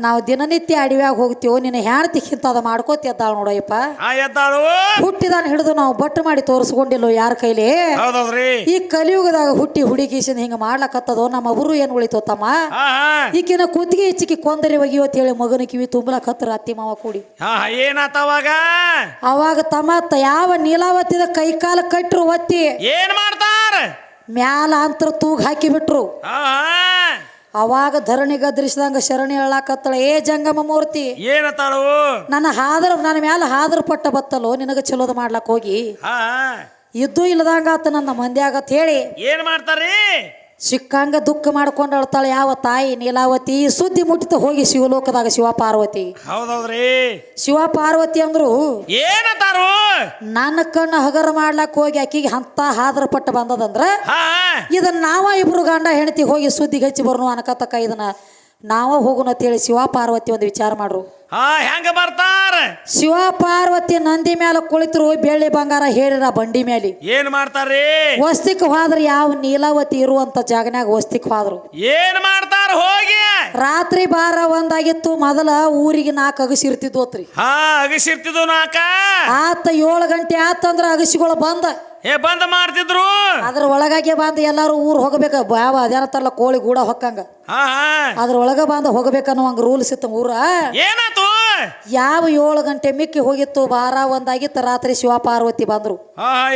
[SPEAKER 1] ನಾವು ದಿನನಿತ್ಯ ಅಡವ್ಯಾಗ ಹೋಗ್ತೀವೋ ನಿನ್ನ ಹೆಣ್ತಿ ಕಿಂತದ ಮಾಡ್ಕೋತಿ ಎದ್ದಾಳ ನೋಡಯ್ಯಪ್ಪ
[SPEAKER 2] ಎದ್ದಾಳು
[SPEAKER 1] ಹುಟ್ಟಿದಾನ ಹಿಡಿದು ನಾವು ಬಟ್ಟು ಮಾಡಿ ತೋರಿಸ್ಕೊಂಡಿಲ್ಲೋ ಯಾರ ಕೈಲಿ
[SPEAKER 2] ಹೌದೌದ್ರಿ
[SPEAKER 1] ಈ ಕಲಿಯುಗದಾಗ ಹುಟ್ಟಿ ಹುಡುಗಿಸಿಂದ ಹಿಂಗ ಮಾಡ್ಲಕತ್ತದೋ ನಮ್ಮ ಒಬ್ರು ಏನ್ ಉಳಿತೋ ತಮ್ಮ ಈಕಿನ ಕುತ್ತಿಗೆ ಹೆಚ್ಚಿಗೆ ಕೊಂದರೆ ಒಗಿಯೋತ್ ಹೇಳಿ ಮಗನ ಕಿವಿ ತುಂಬಲಕತ್ರ ಅತ್ತಿ ಮಾವ ಕೂಡಿ
[SPEAKER 2] ಏನಾತವಾಗ
[SPEAKER 1] ಅವಾಗ ತಮ್ಮ ಯಾವ ನೀಲಾವತಿದ ಕೈ ಕಾಲ ಕಟ್ರು ಒತ್ತಿ
[SPEAKER 2] ಏನ್ ಮಾಡ್ತಾರ
[SPEAKER 1] ಮ್ಯಾಲ ಅಂತರ ತೂಗ ಹಾಕಿ ಬಿಟ್ರು ಅವಾಗ ಧರಣಿ ಗದ್ರಿಸಿದಂಗ ಶರಣಿ ಹೇಳಾಕತ್ತಳ ಏ ಜಂಗಮ ಮೂರ್ತಿ
[SPEAKER 2] ಏನತ್ತಾಳು
[SPEAKER 1] ನನ್ನ ಮ್ಯಾಲ ಹಾದ್ರ ಪಟ್ಟ ಬತ್ತಲ್ಲೋ ನಿನಗ ಚಲೋದ ಮಾಡ್ಲಕ್ ಹೋಗಿ ಇದ್ದು ಇಲ್ಲದಂಗ ಆತ ನನ್ನ ಮಂದಿ ಆಗತ್ ಹೇಳಿ
[SPEAKER 2] ಏನ್ ಮಾಡ್ತಾರಿ
[SPEAKER 1] ಸಿಕ್ಕಂಗ ದುಃಖ ಮಾಡ್ಕೊಂಡು ಅಳ್ತಾಳೆ ಯಾವ ತಾಯಿ ನೀಲಾವತಿ ಸುದ್ದಿ ಮುಟ್ಟಿತ ಹೋಗಿ ಶಿವಲೋಕದಾಗ ಶಿವ ಪಾರ್ವತಿ
[SPEAKER 2] ಹೌದೌದ್ರಿ
[SPEAKER 1] ಶಿವ ಪಾರ್ವತಿ ಅಂದ್ರು
[SPEAKER 2] ಏನತ್ತಾರು
[SPEAKER 1] ನನ್ನ ಕಣ್ಣು ಹಗರ ಮಾಡ್ಲಕ್ ಹೋಗಿ ಆಕಿಗೆ ಅಂತ ಹಾದ್ರ ಪಟ್ಟ ಬಂದದಂದ್ರ ಇದನ್ನ ನಾವ ಇಬ್ರು ಗಂಡ ಹೆಂಡತಿ ಹೋಗಿ ಸುದ್ದಿಗೆ ಹಚ್ಚಿ ಬರ್ನು ಅನ್ಕತಕ್ಕ ಇದನ್ನ ನಾವ ಹೋಗುಣ ಅಂತೇಳಿ ಶಿವ ಪಾರ್ವತಿ ಒಂದು ವಿಚಾರ ಮಾಡ್ರು
[SPEAKER 2] ಹೆಂಗ ಬರ್ತಾರ
[SPEAKER 1] ಶಿವ ಪಾರ್ವತಿ ನಂದಿ ಮೇಲೆ ಕುಳಿತರು ಬೆಳ್ಳಿ ಬಂಗಾರ ಹೇರಿರ ಬಂಡಿ ಮೇಲೆ
[SPEAKER 2] ಏನ್ ಮಾಡ್ತಾರ್ರಿ
[SPEAKER 1] ವಸ್ತಿಕ್ ಹೋದ್ರ ಯಾವ ನೀಲಾವತಿ ಇರುವಂತ ಜಾಗನ್ಯಾಗ ವಸ್ತಿಕ್ ಹೋದ್ರು
[SPEAKER 2] ಏನ್ ಮಾಡ್ತಾರ ಹೋಗಿ
[SPEAKER 1] ರಾತ್ರಿ ಬಾರ ಒಂದಾಗಿತ್ತು ಮೊದಲ ಊರಿಗೆ 4 ಅಗಸಿರ್ತಿದ್ವತ್ರಿ
[SPEAKER 2] ಅಗಸಿರ್ತಿದ್ವು ನಾಕ
[SPEAKER 1] ಆತ 7 ಗಂಟೆ ಆತಂದ್ರ ಅಗಸಿಗಳು
[SPEAKER 2] ಬಂದ್ ಮಾಡ್ತಿದ್ರು
[SPEAKER 1] ಅದ್ರ ಒಳಗಾಗೆ ಬಂದ ಎಲ್ಲಾರು ಊರ್ ಹೋಗ್ಬೇಕ ಯಾವ ಅದೇನತ್ತಲ್ಲ ಕೋಳಿ ಗೂಡ ಹೊಕ್ಕಂಗ ಅದ್ರ ಒಳಗ ಬಂದ ಹೋಗ್ಬೇಕನ್ನೋ ಹಂಗ ರೂಲ್ಸ್ ಇತ್ತು ಊರ
[SPEAKER 2] ಏನಾತು
[SPEAKER 1] ಯಾವ 7 ಗಂಟೆ ಮಿಕ್ಕಿ ಹೋಗಿತ್ತು ಬಾರ ಒಂದಾಗಿತ್ತು ರಾತ್ರಿ ಶಿವ ಪಾರ್ವತಿ ಬಂದ್ರು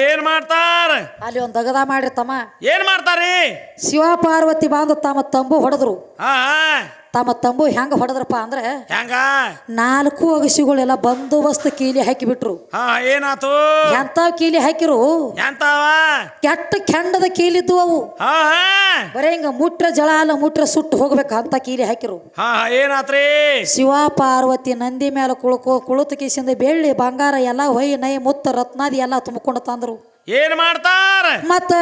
[SPEAKER 2] ಏನ್ ಮಾಡ್ತಾರ
[SPEAKER 1] ಅಲ್ಲಿ ಒಂದ್ ದಗದ ಮಾಡ್ರಿ ತಮ್ಮ
[SPEAKER 2] ಏನ್ ಮಾಡ್ತಾರಿ
[SPEAKER 1] ಶಿವ ಪಾರ್ವತಿ ಬಂದು ತಮ್ಮ ತಂಬು ಹೊಡೆದ್ರು ತಮ್ಮ ತಂಬು ಹೆಂಗ ಹೊಡೆದ್ರಪ್ಪ ಅಂದ್ರೆ
[SPEAKER 2] ಹೆಂಗ
[SPEAKER 1] 4 ಅಗಸಿಗಳೆಲ್ಲ ಬಂದೋಬಸ್ತ್ ಕೀಲಿ ಹಾಕಿ ಬಿಟ್ರು
[SPEAKER 2] ಏನಾತು
[SPEAKER 1] ಎಂತ ಕೀಲಿ ಹಾಕಿರು
[SPEAKER 2] ಎಂತಾವ
[SPEAKER 1] ಕೆಟ್ಟ ಕೆಂಡದ ಕೀಲಿದ್ದು ಅವು ಬರೇ ಹಿಂಗ ಮುಟ್ರ ಜಳ ಅಲ್ಲ ಮುಟ್ರ ಸುಟ್ಟು ಹೋಗ್ಬೇಕ ಅಂತ ಕೀಲಿ ಹಾಕಿರು
[SPEAKER 2] ಏನಾತ್ರಿ
[SPEAKER 1] ಶಿವ ಪಾರ್ವತಿ ನಂದಿ ಮೇಲೆ ಕುಳಿತು ಕಿಸಿಂದ ಬೆಳ್ಳಿ ಬಂಗಾರ ಎಲ್ಲ ಹೊಯ್ ನೈ ಮುತ್ತ ರತ್ನಾದಿ ಎಲ್ಲ ತುಂಬಿಕೊಂಡು ತಂದ್ರು
[SPEAKER 2] ಏನ್ ಮಾಡ್ತಾರ
[SPEAKER 1] ಮತ್ತ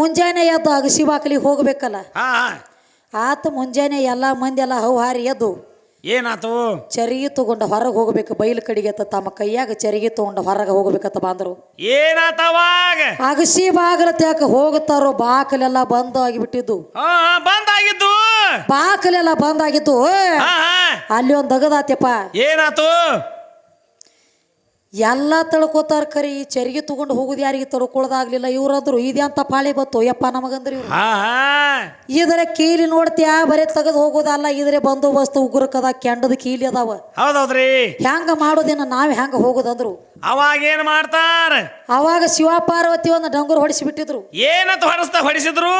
[SPEAKER 1] ಮುಂಜಾನೆ ಎದ್ದು ಅಗಸಿ ಬಾಕಲಿಗೆ ಹೋಗ್ಬೇಕಲ್ಲ ಆತ ಮುಂಜಾನೆ ಎಲ್ಲಾ ಮಂದಿ ಎಲ್ಲ ಹೌಹಾರಿ ಎದ್ದು
[SPEAKER 2] ಏನಾತು
[SPEAKER 1] ಚರಿಗೆ ತಗೊಂಡ ಹೊರಗೆ ಹೋಗ್ಬೇಕು ಬೈಲು ಕಡೆಗೆ ತಮ್ಮ ಕೈಯಾಗ ಚರಿಗೆ ತಗೊಂಡ ಹೊರಗೆ ಹೋಗ್ಬೇಕಂತ ಬಂದ್ರು
[SPEAKER 2] ಏನಾತವಾಗ
[SPEAKER 1] ಅಗಸಿ ಬಾಗಲ ತ್ಯಾಕ ಹೋಗ್ತಾರೋ ಬಾಕಲೆಲ್ಲ ಬಂದ್ ಆಗಿಬಿಟ್ಟಿದ್ದು
[SPEAKER 2] ಬಂದಾಗಿದ್ದು
[SPEAKER 1] ಬಾಕಲೆಲ್ಲ ಬಂದಾಗಿದ್ದು ಅಲ್ಲಿ ಒಂದ್ ದಗದಾತ್ಯಪ್ಪ
[SPEAKER 2] ಏನಾತು
[SPEAKER 1] ಎಲ್ಲ ತಳ್ಕೋತಾರ ಕರಿ ಈ ಚರಿಗೆ ತಗೊಂಡು ಹೋಗುದು ಯಾರಿಗೆ ತಡ್ಕೊಳ್ಳೋದಾಗ್ಲಿಲ್ಲ ಇವ್ರಾದ್ರು ಇದ್ಯಾಂತ ಪಾಳಿ ಬತ್ತು ಯಪ್ಪ ನಮಗಂದ್ರಿ ಇದ್ರ ಕೀಲಿ ನೋಡ್ತೀಯ ಬರೀ ತೆಗೆದು ಹೋಗೋದಲ್ಲ ಇದ್ರೆ ಬಂದೋಬಸ್ತ್ ಉಗ್ರಕದ ಕೆಂಡದ ಕೀಲಿ ಅದಾವ
[SPEAKER 2] ಹೌದೌದ್ರಿ
[SPEAKER 1] ಹೆಂಗ ಮಾಡೋದಿನ ನಾವ್ ಹೆಂಗ ಹೋಗೋದಂದ್ರು
[SPEAKER 2] ಅವಾಗ ಏನ್ ಮಾಡ್ತಾರ
[SPEAKER 1] ಅವಾಗ ಶಿವ ಪಾರ್ವತಿ ಒಂದು ಡಂಗುರ್ ಹೊಡಿಸಿ ಬಿಟ್ಟಿದ್ರು
[SPEAKER 2] ಏನಂತ ಹೊಡಿಸಿದ್ರು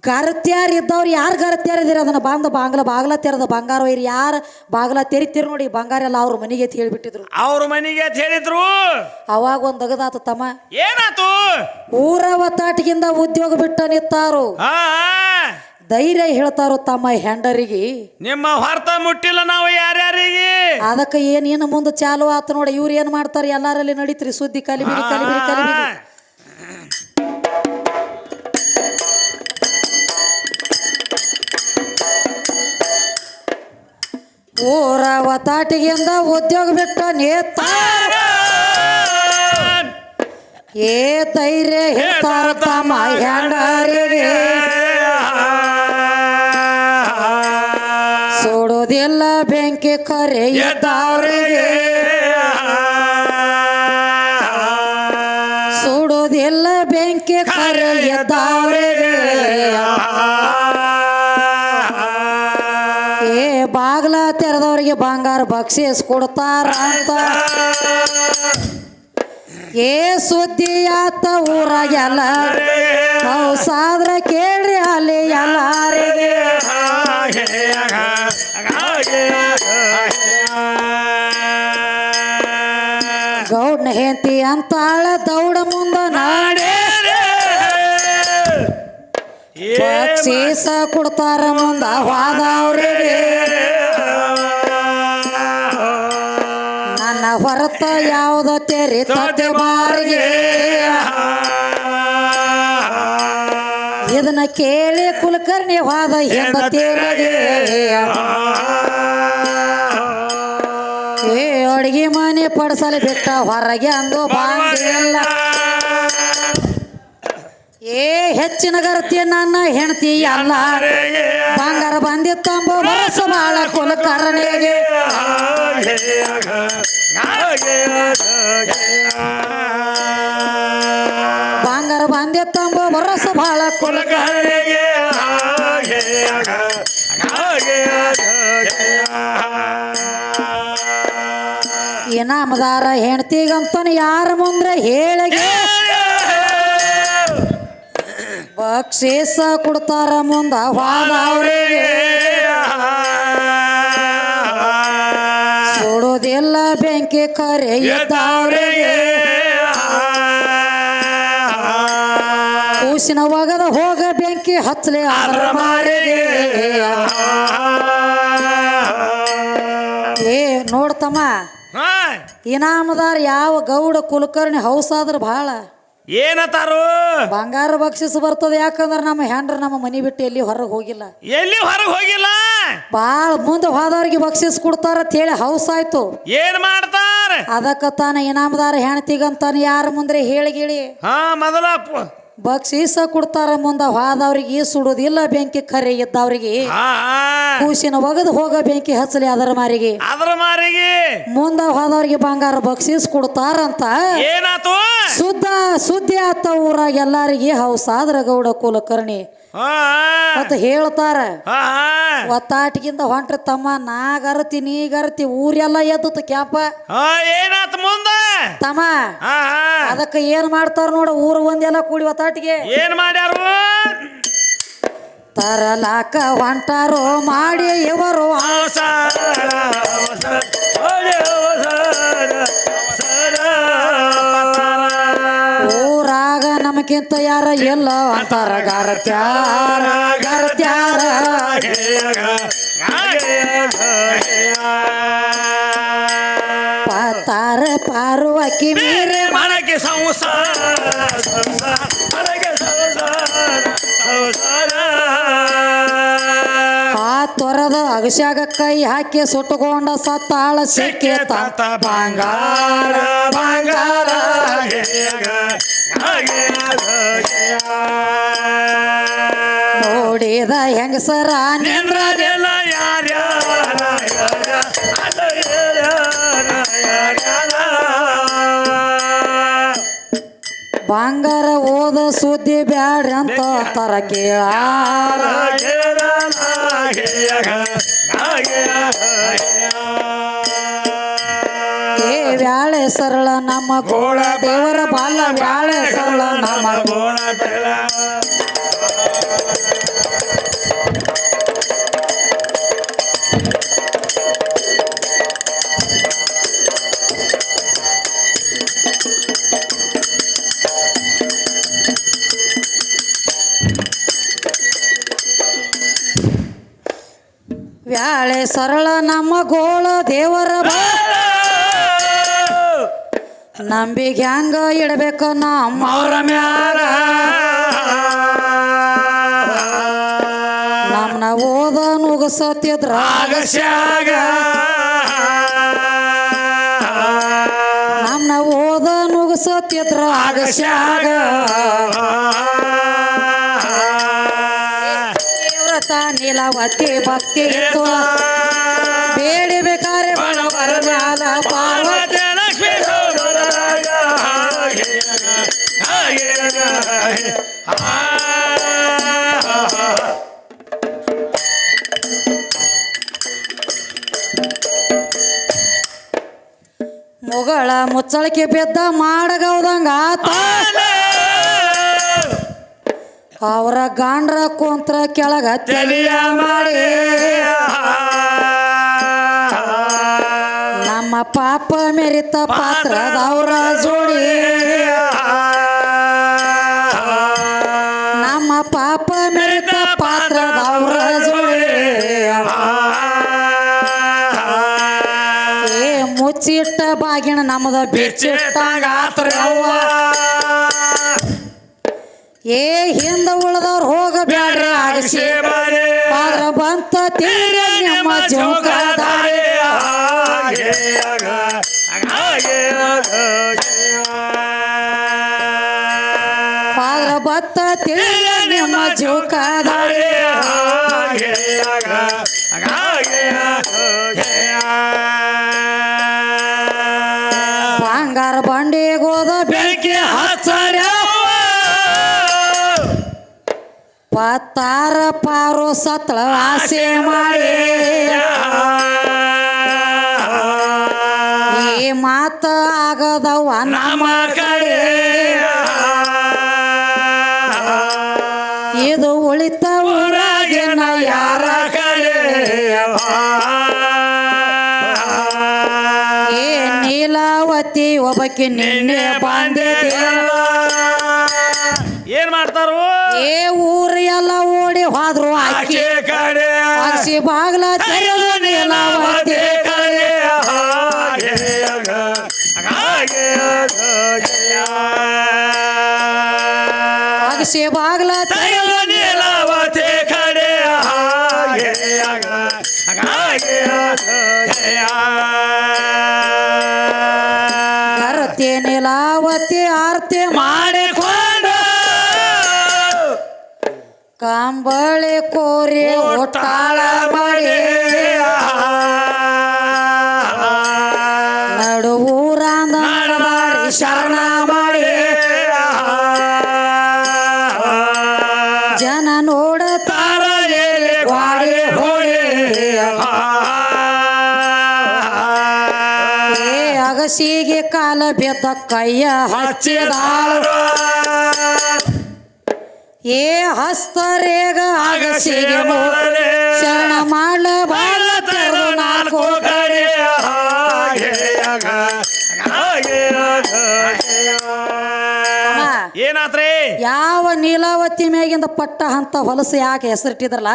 [SPEAKER 1] ಗರತ್ಯಾರ ಇದ್ದವ್ರು ಯಾರು ಗರತ್ಯಾರ ಇದೀರ ಅದನ್ನ ಬಂದ ಬಾಗ್ಲ ತೆರದ ಬಂಗಾರ ಒಯ್ರಿ ಯಾರು ಬಾಗ್ಲ ತೆರಿತೀರಿ ನೋಡಿ ಬಂಗಾರ ಎಲ್ಲ ಅವ್ರ ಮನೆಗೆ ಹೇಳ್ಬಿಟ್ಟಿದ್ರು
[SPEAKER 2] ಅವ್ರ ಮನೆಗೆ ಹೇಳಿದ್ರು
[SPEAKER 1] ಅವಾಗ ಒಂದ್ ದಗದಾತು ತಮ್ಮ
[SPEAKER 2] ಏನಾತು
[SPEAKER 1] ಊರ ಒತ್ತಾಟಿಗಿಂದ ಉದ್ಯೋಗ ಬಿಟ್ಟ ನಿತ್ತಾರು ಧೈರ್ಯ ಹೇಳ್ತಾರೋ ತಮ್ಮ ಹೆಂಡರಿಗೆ
[SPEAKER 2] ನಿಮ್ಮ ಹೊರತ ಮುಟ್ಟಿಲ್ಲ ನಾವು ಯಾರ್ಯಾರಿಗೆ
[SPEAKER 1] ಅದಕ್ಕೆ ಏನೇನು ಮುಂದೆ ಚಾಲು ಆತ ನೋಡಿ ಇವ್ರು ಏನ್ ಮಾಡ್ತಾರೆ ಎಲ್ಲಾರಲ್ಲಿ ನಡೀತ್ರಿ ಸುದ್ದಿ ಕಲಿಬಿರಿ ಊರ ಒತ್ತಾಟಿಗಿಂದ ಉದ್ಯೋಗ ಬಿಟ್ಟ ನೇತಾರ ಏ ಧೈರ್ಯ ಹೇಳ್ತಾರ ತಮ್ಮ ಹೆಂಡರಿಗೆ ಸುಡೋದಿಲ್ಲ ಬೆಂಕಿ ಕರೆ ಎದ್ದವ್ರಿಗೆ ಸುಡೋದಿಲ್ಲ ಬೆಂಕಿ ಕರೆ ಎದ್ದವ್ರಿಗೆ ಬಾಗ್ಲ ತೆರೆದವ್ರಿಗೆ ಬಂಗಾರ ಬಕ್ಷಿಸ್ ಕೊಡ್ತಾರ ಅಂತ ಏ ಸುದ್ದಿ ಆತ ಊರಾಗೆಲ್ಲ ಸಾದ್ರ ಕೇಳ್ರಿ ಅಲ್ಲಿ ಎಲ್ಲಾರಿಗೆ ಗೌಡ್ನ ಹೆಂತಿ ಅಂತಾಳ ದೌಡ ಮುಂದ ನಾಡೆ ಬಕ್ಷಿಸ ಕೊಡ್ತಾರ ಮುಂದ ಹೋದವ್ರಿಗೆ ಅರ್ಥ ಯಾವ್ದ ತೆರಿ ತತ್ತೆ ಬಾರಿಗೆ ಇದನ್ನ ಕೇಳಿ ಕುಲಕರ್ಣಿ ವಾದ ಹೆಂಡತಿಯರಿಗೆ ಏ ಅಡಿಗೆ ಮನೆ ಪಡಿಸಲು ಬಿಟ್ಟ ಹೊರಗೆ ಅಂದು ಬಾಂಗಿಲ್ಲ ಏ ಹೆಚ್ಚಿನ ಗರತಿ ನನ್ನ ಹೆಂಡತಿ ಅಲ್ಲ ಬಂಗಾರ ಬಂದಿತ್ತಂಬ ವರ್ಷ ಬಾಳ ಕುಲಕರ್ಣಿಗೆ ಬಂಗಾರ ಬಂದಿತ್ತಂಬ ವರ್ಷ ಬಾಳ ಕುಲಕರ್ಣಿಗೆ ಇನಾಮದಾರ ಹೆಂಡತಿಗಂತನ ಯಾರ ಮುಂದ್ರೆ ಹೇಳಿಗೆ ಬಕ್ಷೀಸ ಕೊಡ್ತಾರ ಮುಂದ ವಾದ ಅವ್ರಿಗೆ ಸುಡುದಿಲ್ಲ ಬೆಂಕಿ ಕರೆ ಇದ್ದವ್ರಿಗೆ ಕೂಸಿನ ಒಗದ ಹೋಗ ಬೆಂಕಿ ಹಚ್ಚಲಿ ಅದ್ರ ಮಾರಿಗೆ ಏ ನೋಡ್ತಮ್ಮ ಇನಾಮದಾರ ಯಾವ ಗೌಡ ಕುಲಕರ್ಣಿ ಹೌಸಾದ್ರ ಭಾಳ
[SPEAKER 2] ಏನತಾರು
[SPEAKER 1] ಬಂಗಾರ ಬಕ್ಷಿಸ್ ಬರ್ತದೆ ಯಾಕಂದ್ರೆ ನಮ್ಮ ಹೆಂಡ್ರ ನಮ್ಮ ಮನಿ ಬಿಟ್ಟು ಎಲ್ಲಿ ಹೊರಗೆ ಹೋಗಿಲ್ಲ
[SPEAKER 2] ಎಲ್ಲಿ ಹೊರಗೆ ಹೋಗಿಲ್ಲ
[SPEAKER 1] ಬಾಳ ಮುಂದೆ ಹೋದವ್ರಿಗೆ ಬಕ್ಷಿಸ್ ಕೊಡ್ತಾರ ಅಂತ ಹೇಳಿ ಹೌಸ್ ಆಯ್ತು
[SPEAKER 2] ಏನ್ ಮಾಡ್ತಾರ
[SPEAKER 1] ಅದಕ್ಕ ತಾನ ಇನಾಮದಾರ ಹೆಣ್ತಿಗಂತಾನ ಯಾರ ಮುಂದ್ರೆ ಹೇಳಿಗಿಳಿ
[SPEAKER 2] ಮೊದಲ
[SPEAKER 1] ಬಕ್ಷೀಸ ಕೊಡ್ತಾರ ಮುಂದ ಹೋದವ್ರಿಗೆ ಸುಡುದಿಲ್ಲ ಬೆಂಕಿ ಕರೆ ಇದ್ದವ್ರಿಗೆ ಕೂಸಿನ ಒಗದು ಹೋಗ ಬೆಂಕಿ ಹಚ್ಚಲಿ ಅದರ ಮಾರಿಗೆ ಮುಂದ ಹೋದವ್ರಿಗೆ ಬಂಗಾರ ಬಕ್ಷೀಸ್ ಕೊಡ್ತಾರಂತ
[SPEAKER 2] ಏನಾತು
[SPEAKER 1] ಸುದ್ದಿ ಆತ ಊರಾಗ ಎಲ್ಲಾರಿಗೆ ಹೌಸ್ ಆದ್ರ ಗೌಡ ಕುಲಕರ್ಣಿ ಮತ್ತ ಹೇಳ್ತಾರ ಒತ್ತಾಟಿಗಿಂದ ಹೊಂಟ್ರಿ ತಮ್ಮ ನಾಗರತಿ ನೀಗರತಿ ಊರೆಲ್ಲ ಎದ್ದುತ್ತ ಕ್ಯಾಪ
[SPEAKER 2] ಏನಾತ ಮುಂದ
[SPEAKER 1] ತಮ್ಮ ಅದಕ್ಕ ಏನ್ ಮಾಡ್ತಾರ ನೋಡ ಊರು ಒಂದೆಲ್ಲ ಕೂಡಿ ಒತ್ತಾಟಿಗೆ
[SPEAKER 2] ಏನ್ ಮಾಡ್ಯಾರು
[SPEAKER 1] ತರಲಾಕ ಹೊಂಟಾರೋ ಮಾಡಿ ಇವರು ಊರಾಗ ನಮಗಿಂತ ಯಾರ ಎಲ್ಲ ಅಂತಾರ ಗರತ್ಯಾರ ಗರತ್ಯಾರ ಪಾತಾರ ಪಾರುವಕ್ಕಿ ಮೇರೆ
[SPEAKER 2] ಮಾಡಕ್ಕೆ ಸಂಸಾರ
[SPEAKER 1] ಆ ತೊರದ ಅಗಸ್ಯಾಗ ಕೈ ಹಾಕಿ ಸುಟ್ಟುಕೊಂಡ ಸತ್ತಾಳ ಸಿಕ್ಕಿ ತಾತ ಬಂಗಾರ ಬಂಗಾರ ನೋಡಿದ ಹೆಂಗಸರ ನಿಂದ್ರ ಬಂಗಾರ ಓದ ಸುದ್ದಿ ಬ್ಯಾಡ್ರಿ ಅಂತ ತರ ಕೇಳಾರ ಏ ವ್ಯಾಳೆ ಸರಳ ನಮ್ಮ ಗೋಳ ದೇವರ ಬಾಲ ವ್ಯಾಳೆ ಸರಳ ನಮ್ಮ ಗೋಳ ವ್ಯಾಳೆ ಸರಳ ನಮ್ಮ ಗೋಳ ದೇವರ ನಂಬಿಗೆ ಹ್ಯಾಂಗ ಇಡಬೇಕ ನಮ್ಮವ್ರ ಮ್ಯಾಗ ನಮ್ನ ಓದ ನುಗ್ಸತ್ತಿದ್ರ ನಮ್ನ ಓದ ನುಗ್ಸತ್ತಿದ್ರ ಆಗಸ್ಯಾಗ ನೀಲವತಿ ಭಕ್ತಿ ಬೇಡಿ ಬೇಕಾರೆ ಬಡವರ ಮ್ಯಾಲ ಪಾರ್ವತಿ ಲಕ್ಷ್ಮೀ ಮುಗಳ ಮುಚ್ಚಳಿಕೆ ಬಿದ್ದ ಮಾಡಗೌದಂಗ ಆತ ಅವರ ಗಾಂಡ್ರ ಕುಂತ್ರ ಕೆಳಗ ತಲಿಯ ಮಾಡಿ ನಮ್ಮ ಪಾಪ ಮೆರಿತ ಪಾತ್ರದವ್ರ ಜೋಡಿ ನಮ್ಮ ಪಾಪ ಮೆರಿತ ಪಾತ್ರದವ್ರ ಜೋಡಿ ಮುಚ್ಚಿಟ್ಟ ಬಾಗಿನ ನಮ್ಮದ ಬಿಚ್ಚಿಟ್ಟಂಗ ಆತ್ರಿ ಅವ್ವ. ಏ ಹಿಂದ ಉಳ್ದವ್ರು ಹೋಗಬ್ಯಾಡ್ರಿ ಆಗಸಿ ಆದ್ರ ಬಂತ ತೀರ ನಿಮ್ಮ ಜೋಕಾದಾರಿ. ಆದ್ರ ಬತ್ತ ತೀರ ನಿಮ್ಮ ಜೋಕಾದಾರಿ. ಬಂಗಾರ ಬಂಡಿಗೋದ ಬೆಂಕಿ ಹಚ್ಚರ ಪತ್ತಾರ ಪಾರು ಸತ್ಳ ಆಸೆ ಮಾಡಿ ಈ ಮಾತ ಆಗದವ ನಮ್ಮ ಕಡೆ. ಇದು ಉಳಿತ ಊರಾಗಿನ ಯಾರ ಕಡೆ. ಏ ನೀಲಾವತಿ ಒಬ್ಬಕಿ ನಿನ್ನೆ ಬಂದಿದ್ದಿಲ್ಲ.
[SPEAKER 2] ಏನ್ ಮಾಡ್ತಾರು?
[SPEAKER 1] ಏ ಊರು ಎಲ್ಲ ಓಡಿ ಹೋದ್ರು ಆಕಿ ಅಕ್ಷಿ ಬಾಗ್ಲ ತೆರೆದು ನೀಲಾವತಿ ಅಕ್ಷಿ ಬಾಗ್ಲ ತೆರೆದು
[SPEAKER 2] ನೀಲಾವತಿ ಕಡೆ
[SPEAKER 1] ಕರತೆ ನೀಲಾವತಿ ಆರ್ತಿ ಮಾಡಿಕೊಂಡು ಕಂಬಳಿ ಕೋರಿ ಒಟ್ಟಾಳ ಮಾಡಿ ನಡು ಊರಂದ ನಡಬಾಡಿ ಶರಣ ಮಾಡಿ ಜನ ನೋಡತಾರ ವಾಡಿ ಹೋಡಿ. ಏ ಅಗಸಿಗೆ ಕಾಲ ಬಿದ್ದ ಕೈಯ ಹಚ್ಚಿದಾಳು. ಏ ಹಸ್ತರೇಗ ಅಗಸಿಗೆ ಶರಣ ಮಾಡ್ಲ ಬಾಳ ತೆರೆದು ನಾಲ್ಕು ಕಡೆ.
[SPEAKER 2] ಏನಾತ್ರಿ?
[SPEAKER 1] ಯಾವ ನೀಲಾವತಿ ಮ್ಯಾಗಿಂದ ಪಟ್ಟ ಅಂತ ಹೊಲಸು ಯಾಕೆ ಹೆಸರಿಟ್ಟಿದ್ರಲ್ಲ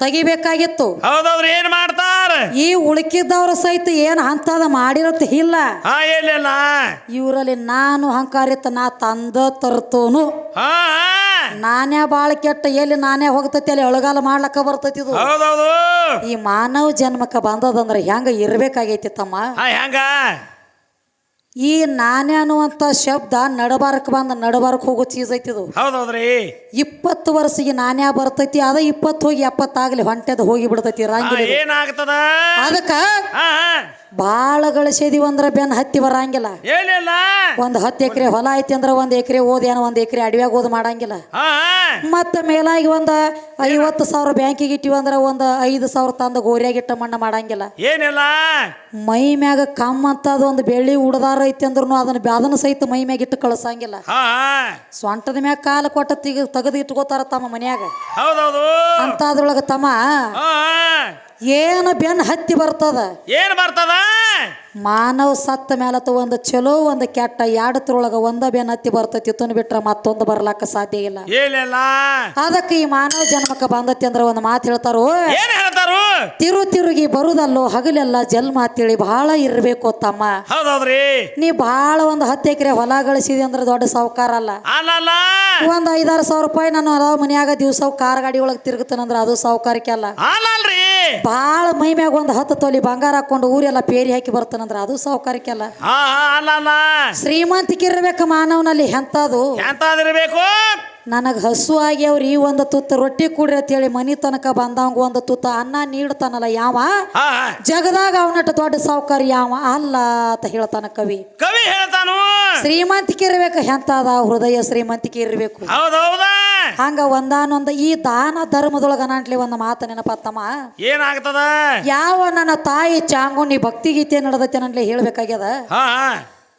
[SPEAKER 1] ತೆಗಿಬೇಕಾಗಿತ್ತು.
[SPEAKER 2] ಹೌದೌದ್ರಿ. ಏನ್ ಮಾಡ್ತಾರ?
[SPEAKER 1] ಈ ಉಳುಕಿದ್ದವ್ರ ಸಹಿತ ಏನ್ ಅಂತದ ಮಾಡಿರತ್ತ ಇಲ್ಲ.
[SPEAKER 2] ಏನಿಲ್ಲ.
[SPEAKER 1] ಇವರಲ್ಲಿ ನಾನು ಹಂಕಾರಿತ್ತ ನಾ ತಂದ ತರ್ತೋನು ನಾನೇ ಬಾಳ ಕೆಟ್ಟ ಎಲ್ಲಿ ನಾನೇ ಹೋಗ್ತತಿ ಅಲ್ಲಿ ಅಳಗಾಲ ಮಾಡ್ಲಕ್ಕ ಬರ್ತೈತಿ. ಇದು
[SPEAKER 2] ಹೌದೌದು.
[SPEAKER 1] ಈ ಮಾನವ ಜನ್ಮಕ್ಕ ಬಂದದಂದ್ರ ಹೆಂಗ ಇರ್ಬೇಕಾಗೈತಿ ತಮ್ಮ.
[SPEAKER 2] ಹೆಂಗ?
[SPEAKER 1] ಈ ನಾನೇ ಅನ್ನುವಂತ ಶಬ್ದ ನಡಬಾರಕ್ ಬಂದ ನಡಬಾರಕ್ ಹೋಗೋ ಚೀಸ್ ಐತಿದು.
[SPEAKER 2] ಹೌದೌದ್ರಿ.
[SPEAKER 1] 20 ವರ್ಷಕ್ಕೆ ನಾನೇ ಬರ್ತೈತಿ ಅದ 20 ಹೋಗಿ 70 ಆಗ್ಲಿ ಹೊಂಟೆದ ಹೋಗಿ ಬಿಡ್ತೈತಿ.
[SPEAKER 2] ಏನಾಗ್ತದ
[SPEAKER 1] ಅದಕ್ಕ ಬಾಳ ಗಳಿಸಿದೀವಿ ಅಂದ್ರ ಬೆನ್ ಹತ್ತಿ ಬರಂಗಿಲ್ಲ.
[SPEAKER 2] ಏನಿಲ್ಲ.
[SPEAKER 1] ಒಂದ್ 10 ಎಕರೆ ಹೊಲ ಐತಿ ಅಂದ್ರ 1 ಎಕರೆ ಓದೇನ 1 ಎಕರೆ ಅಡವ್ಯಾಗ ಓದ್ ಮಾಡಂಗಿಲ್ಲ. ಮತ್ತ ಮೇಲಾಗಿ ಒಂದ್ 50,000 ಬ್ಯಾಂಕಿಗೆ ಇಟ್ಟಿವಿ ಅಂದ್ರ ಒಂದ್ 5,000 ತಂದ ಗೋರಿಯಾಗಿಟ್ಟ ಮಣ್ಣ ಮಾಡಂಗಿಲ್ಲ.
[SPEAKER 2] ಏನಿಲ್ಲ.
[SPEAKER 1] ಮೈ ಮ್ಯಾಗ ಕಮ್ಮ ಅಂತ ಒಂದು ಬೆಳ್ಳಿ ಉಡದಾರ ಐತಿ ಅಂದ್ರೂ ಅದನ್ನ ಸಹಿತ ಮೈ ಮ್ಯಾಗ ಇಟ್ಟು ಕಳ್ಸಂಗಿಲ್ಲ. ಸೊಂಟದ ಮ್ಯಾಗ ಕಾಲ ಕೊಟ್ಟ ತೆಗೆದು ಇಟ್ಕೋತಾರ ತಮ್ಮ ಮನ್ಯಾಗ.
[SPEAKER 2] ಹೌದೌದು.
[SPEAKER 1] ಅಂತದ್ರೊಳಗ ತಮ್ಮ ಏನು ಬೆನ್ ಹತ್ತಿ ಬರ್ತದ.
[SPEAKER 2] ಏನ್ ಬರ್ತದ?
[SPEAKER 1] ಮಾನವ ಸತ್ತ ಮೇಲತ್ತ ಒಂದು ಚಲೋ ಒಂದು ಕೆಟ್ಟ ಎರಡತ್ರೊಳಗ ಒಂದ ಬೆನ್ ಹತ್ತಿ ಬರ್ತೈತಿ. ತುನ್ ಬಿಟ್ರ ಮತ್ತೊಂದು ಬರ್ಲಾಕ ಸಾಧ್ಯ ಇಲ್ಲ.
[SPEAKER 2] ಏನಿಲ್ಲ.
[SPEAKER 1] ಅದಕ್ಕೆ ಈ ಮಾನವ ಜನ್ಮಕ್ಕ ಬಂದತಿ ಅಂದ್ರ ಒಂದು ಮಾತು ಹೇಳ್ತಾರು.
[SPEAKER 2] ಏನ್ ಹೇಳ್ತಾರು?
[SPEAKER 1] ತಿರುಗಿ ಬರುದಲ್ಲೋ ಹಗಲೆಲ್ಲ ಜನ್ಮ ಅಂತೇಳಿ ಬಹಳ ಇರ್ಬೇಕು ತಮ್ಮ.
[SPEAKER 2] ಹೌದೌದ್ರಿ.
[SPEAKER 1] ನೀ ಬಹಳ ಒಂದು 10 ಎಕರೆ ಹೊಲ ಗಳಿಸಿದಿ ಅಂದ್ರ ದೊಡ್ಡ ಸಾವುಕಾರ ಅಲ್ಲ. ಒಂದ್ 5,000 ರೂಪಾಯಿ ನಾನು ಮನ್ಯಾಗ ದಿವ್ಸ ಕಾರ್ ಗಾಡಿ ಒಳಗ್ ತಿರುಗುತ್ತಾನಂದ್ರ ಅದು ಸಾವುಕಾರಿಕೆ ಅಲ್ಲ. ಬಾಳ ಮೈ ಮ್ಯಾಗ ಒಂದ್ 10 ತೊಲಿ ಬಂಗಾರ ಹಾಕೊಂಡು ಊರೆಲ್ಲ ಪೇರಿ ಹಾಕಿ ಬರ್ತಾನಂದ್ರ ಅದು ಸಾವುಕಾರಿಕೆ ಅಲ್ಲ. ಶ್ರೀಮಂತಿಕೆ ಇರ್ಬೇಕು ಮಾನವನಲ್ಲಿ. ಎಂತದು
[SPEAKER 2] ಎಂತಾದಿರ್ಬೇಕು?
[SPEAKER 1] ನನಗ್ ಹಸು ಆಗಿ ಅವ್ರು ಈ ಒಂದು ತುತ್ತ ರೊಟ್ಟಿ ಕೂಡ್ರಿ ಅಂತ ಹೇಳಿ ಮನಿ ತನಕ ಬಂದವಂಗ ಒಂದು ತುತ್ತ ಅನ್ನ ನೀಡ್ತಾನಲ್ಲ ಯಾವ ಜಗದಾಗ ಅವನಟ ದೊಡ್ಡ ಸಾವುಕಾರ ಯಾವ ಅಲ್ಲ ಅಂತ ಹೇಳ್ತಾನ ಕವಿ.
[SPEAKER 2] ಹೇಳ್ತಾನು
[SPEAKER 1] ಶ್ರೀಮಂತಿಕೆ ಇರ್ಬೇಕು. ಎಂತದ ಹೃದಯ ಶ್ರೀಮಂತಿಕೆ ಇರ್ಬೇಕು. ಹಂಗ ಒಂದಾನೊಂದ ಈ ದಾನ ಧರ್ಮದೊಳಗ ನಾಂಟ್ಲಿ ಒಂದು ಮಾತು ನೆನಪತ್ತಮ್ಮ.
[SPEAKER 2] ಏನಾಗ್ತದ?
[SPEAKER 1] ಯಾವ ನನ್ನ ತಾಯಿ ಚಾಂಗುಣಿ ಭಕ್ತಿಗೀತೆ ನಡೆದತ್ತೆ ನನ್ಲಿ ಹೇಳ್ಬೇಕಾಗ್ಯದ.